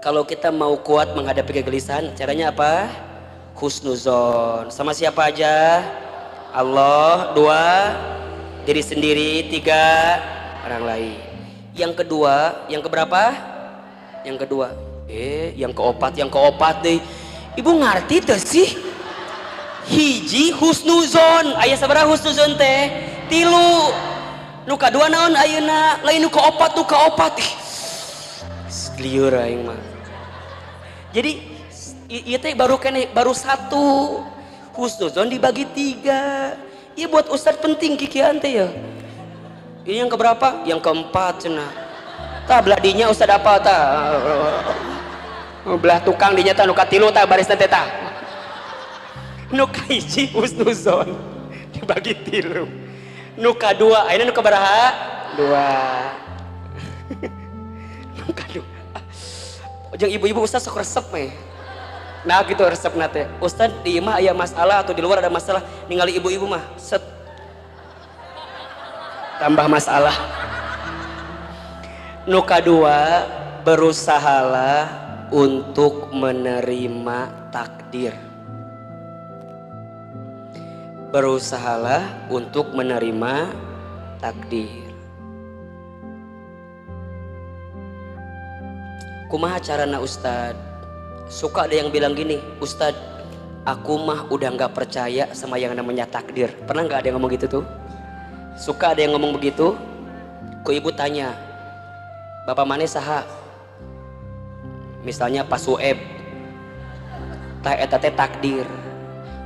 kalau kita mau kuat menghadapi kegelisahan, caranya apa? Husnuzon. Sama siapa aja? Allah. 2 diri sendiri. 3 orang lain. Yang kedua, yang keberapa? Yang kedua. Yang keopat deh. Ibu ngerti tuh sih? Hiji husnuzon. Aya sabaraha husnuzon teh? 3. Nu kadua naon ayeuna? Lain nu keopat lieur aing mah. Jadi iya teh baru 1 husnuzon dibagi 3. Iya buat Ustadz penting kikian teh ya. Ini yang keberapa? Yang keempat cenah. Tah beladinya Ustadz apa tah? Belah tukang dinya tah nu katilu tah barisna teh tah. Nu kahiji husnuzon dibagi 3. Nu kadua ayeuna nu kabaraha? 2. Nu kadua. Jeung ibu-ibu Ustadz sok resep meh. Nah gitu resep nate. Ustadz di imah aya masalah atau di luar ada masalah, ningali ibu-ibu mah set tambah masalah. Nu kadua, berusahalah untuk menerima takdir. Berusahalah untuk menerima takdir. Kumaha carana Ustadz? Suka ada yang bilang gini, Ustadz, aku mah udah nggak percaya sama yang namanya takdir. Pernah nggak ada yang ngomong gitu tuh? Suka ada yang ngomong begitu? Ku ibu tanya, Bapak mana saha? Misalnya Pak Sueb, tah eta teh takdir.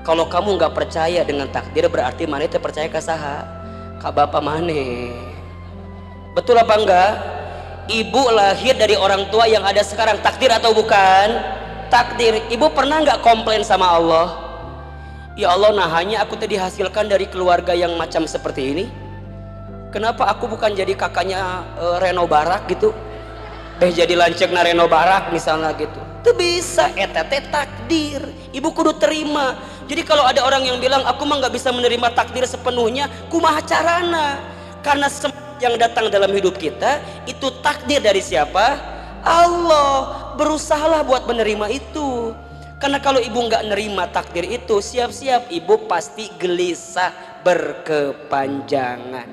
Kalau kamu nggak percaya dengan takdir, berarti mana teh percaya ke saha? Ka Bapak mana? Betul apa enggak? Ibu lahir dari orang tua yang ada sekarang, takdir atau bukan? Takdir. Ibu pernah nggak komplain sama Allah? Ya Allah, nah hanya aku tadi dihasilkan dari keluarga yang macam seperti ini. Kenapa aku bukan jadi kakaknya Reno Barak gitu? jadi lancek nareno barak misalnya gitu. Itu bisa, eta teh takdir. Ibu kudu terima. Jadi kalau ada orang yang bilang aku mah nggak bisa menerima takdir sepenuhnya, kumaha carana? Karena yang datang dalam hidup kita itu takdir dari siapa? Allah. Berusahalah buat menerima itu. Karena kalau ibu nggak nerima takdir itu, siap-siap ibu pasti gelisah berkepanjangan.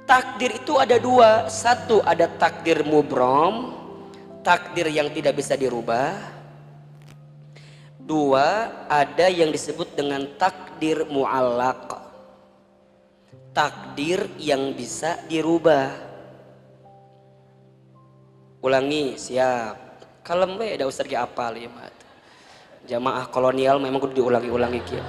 Takdir itu ada dua. Satu, ada takdir mubrom, takdir yang tidak bisa dirubah. Dua, ada yang disebut dengan takdir mu'allaq, takdir yang bisa dirubah. Ulangi, siap. Kalem we, ada ustaz ge apal ya mat. Jamaah kolonial memang kudu diulangi-ulangi kieu.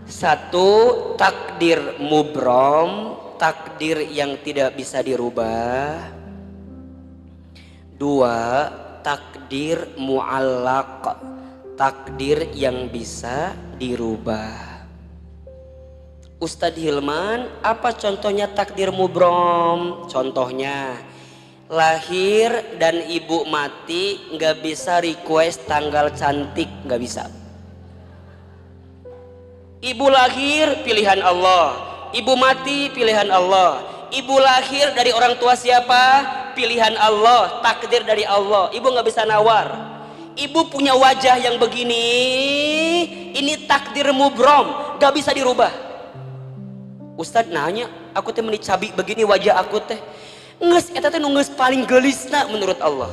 Satu, takdir mubrom, takdir yang tidak bisa dirubah. Dua, takdir mu'allaq, takdir yang bisa dirubah. Ustadz Hilman, apa contohnya takdir mubrom? Contohnya, lahir dan ibu mati nggak bisa request tanggal cantik, nggak bisa. Ibu lahir pilihan Allah, ibu mati pilihan Allah. Ibu lahir dari orang tua siapa? Pilihan Allah, takdir dari Allah. Ibu nggak bisa nawar. Ibu punya wajah yang begini, ini takdir mubrom, nggak bisa dirubah. Ustadz nanya, aku teh menicabi begini wajah aku teh. Nges, eta teh nungges paling gelisna menurut Allah.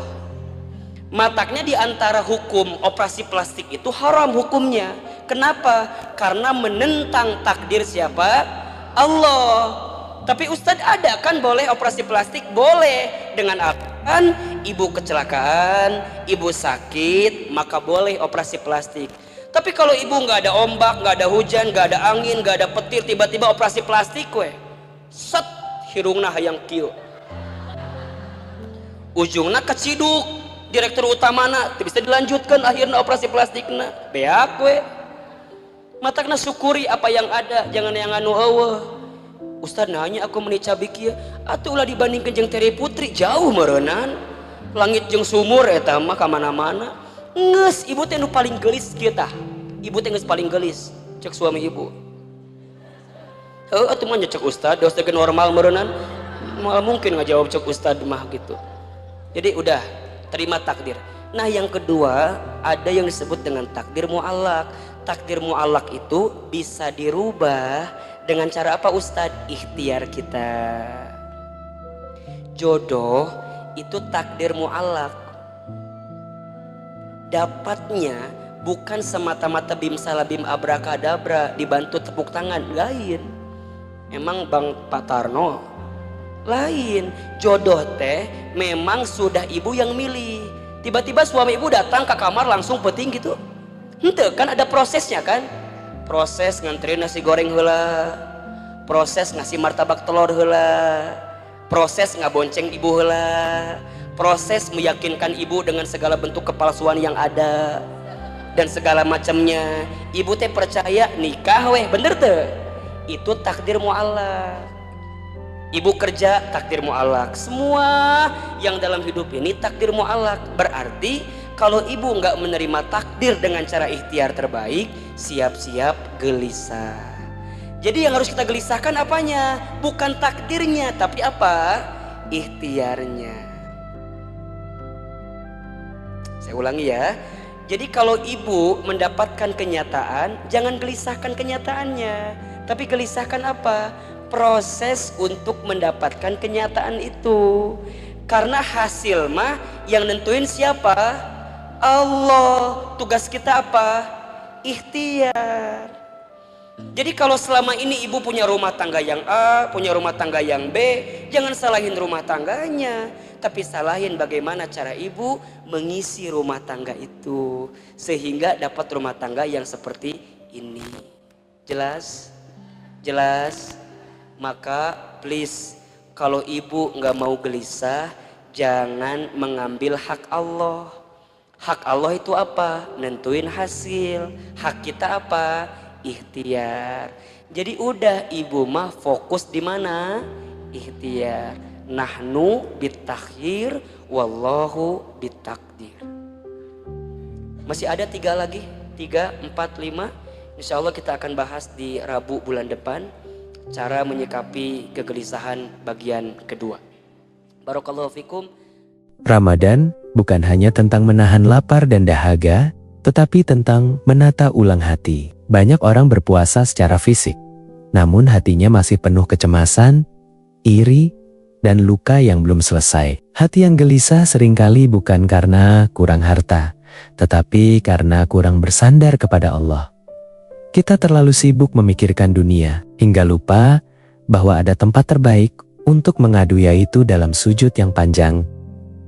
Mataknya di antara hukum operasi plastik itu haram hukumnya. Kenapa? Karena menentang takdir siapa? Allah. Tapi Ustadz ada kan boleh operasi plastik? Boleh. Dengan alasan ibu kecelakaan, ibu sakit, maka boleh operasi plastik. Tapi kalau ibu nggak ada ombak, nggak ada hujan, nggak ada angin, nggak ada petir, tiba-tiba operasi plastik we, set hirungna hayang kieu. Ujungna keciduk, direktur utamana bisa dilanjutkan akhirnya operasi plastikna beak we. Matakna syukuri apa yang ada, jangan yang anu eueuh. Ustaz nanya aku menicabi kieu, atuh ulah dibandingkeun jeung Terry Putri jauh meureunnan. Langit jeung sumur eta mah ka mana-mana. Ngeus ibu teh nu paling gelis kieu tah. Ibu teh geus paling gelis cek suami ibu. Heuh atuh mah cek ustad, dos teh normal meureunnan. Moal mungkin ngajawab cek ustad mah gitu. Jadi udah terima takdir. Nah yang kedua ada yang disebut dengan takdir mu'allaq. Takdir mu'allaq itu bisa dirubah dengan cara apa Ustadz? Ikhtiar kita. Jodoh itu takdir mu'allaq. Dapatnya bukan semata-mata bim salabim abrakadabra dibantu tepuk tangan, lain. Emang Bang Patarno lain. Jodoh teh memang sudah ibu yang milih. Tiba-tiba suami ibu datang ke kamar langsung peting gitu. Henteu kan ada prosesnya kan? Proses nganterin nasi goreng heula, proses ngasih martabak telur heula, proses ngabonceng ibu heula, proses meyakinkan ibu dengan segala bentuk kepalsuan yang ada dan segala macamnya. Ibu teh percaya nikah weh, bener teh? Itu takdir mu'allaq. Ibu kerja takdir mu'allaq. Semua yang dalam hidup ini takdir mu'allaq. Berarti kalau ibu nggak menerima takdir dengan cara ikhtiar terbaik, siap-siap gelisah. Jadi yang harus kita gelisahkan apanya? Bukan takdirnya, tapi apa? Ikhtiarnya. Saya ulangi ya. Jadi kalau ibu mendapatkan kenyataan, jangan gelisahkan kenyataannya, tapi gelisahkan apa? Proses untuk mendapatkan kenyataan itu. Karena hasil mah yang nentuin siapa? Allah. Tugas kita apa? Ikhtiar. Jadi kalau selama ini ibu punya rumah tangga yang A, punya rumah tangga yang B, jangan salahin rumah tangganya, tapi salahin bagaimana cara ibu mengisi rumah tangga itu sehingga dapat rumah tangga yang seperti ini. Jelas? Jelas? Maka please, kalau ibu nggak mau gelisah, jangan mengambil hak Allah. Hak Allah itu apa? Nentuin hasil. Hak kita apa? Ikhtiar. Jadi udah ibu mah fokus di mana? Ikhtiar. Nahnu bitakhir wallahu bitakdir. Masih ada 3 lagi, 3, 4, 5. Insya Allah kita akan bahas di Rabu bulan depan cara menyikapi kegelisahan bagian kedua. Barakallahu fikum. Ramadan bukan hanya tentang menahan lapar dan dahaga, tetapi tentang menata ulang hati. Banyak orang berpuasa secara fisik, namun hatinya masih penuh kecemasan, iri, dan luka yang belum selesai. Hati yang gelisah seringkali bukan karena kurang harta, tetapi karena kurang bersandar kepada Allah. Kita terlalu sibuk memikirkan dunia, hingga lupa bahwa ada tempat terbaik untuk mengadu, yaitu dalam sujud yang panjang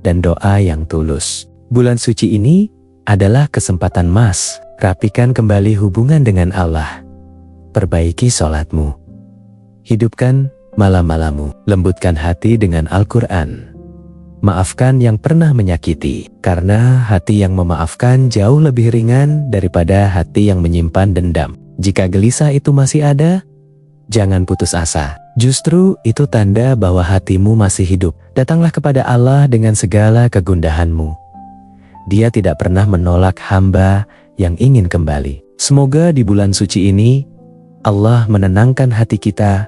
dan doa yang tulus. Bulan suci ini adalah kesempatan emas. Rapikan kembali hubungan dengan Allah. Perbaiki sholatmu. Hidupkan malam-malammu. Lembutkan hati dengan Al-Quran. Maafkan yang pernah menyakiti, karena hati yang memaafkan jauh lebih ringan daripada hati yang menyimpan dendam. Jika gelisah itu masih ada, jangan putus asa. Justru itu tanda bahwa hatimu masih hidup. Datanglah kepada Allah dengan segala kegundahanmu. Dia tidak pernah menolak hamba yang ingin kembali. Semoga di bulan suci ini, Allah menenangkan hati kita,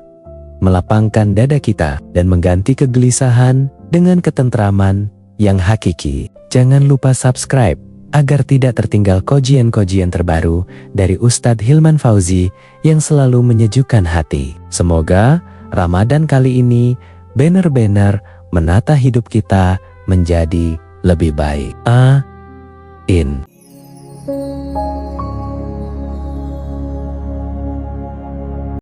melapangkan dada kita, dan mengganti kegelisahan dengan ketentraman yang hakiki. Jangan lupa subscribe agar tidak tertinggal kajian-kajian terbaru dari Ustadz Hilman Fauzi yang selalu menyejukkan hati. Semoga Ramadan kali ini benar-benar menata hidup kita menjadi lebih baik. Amin.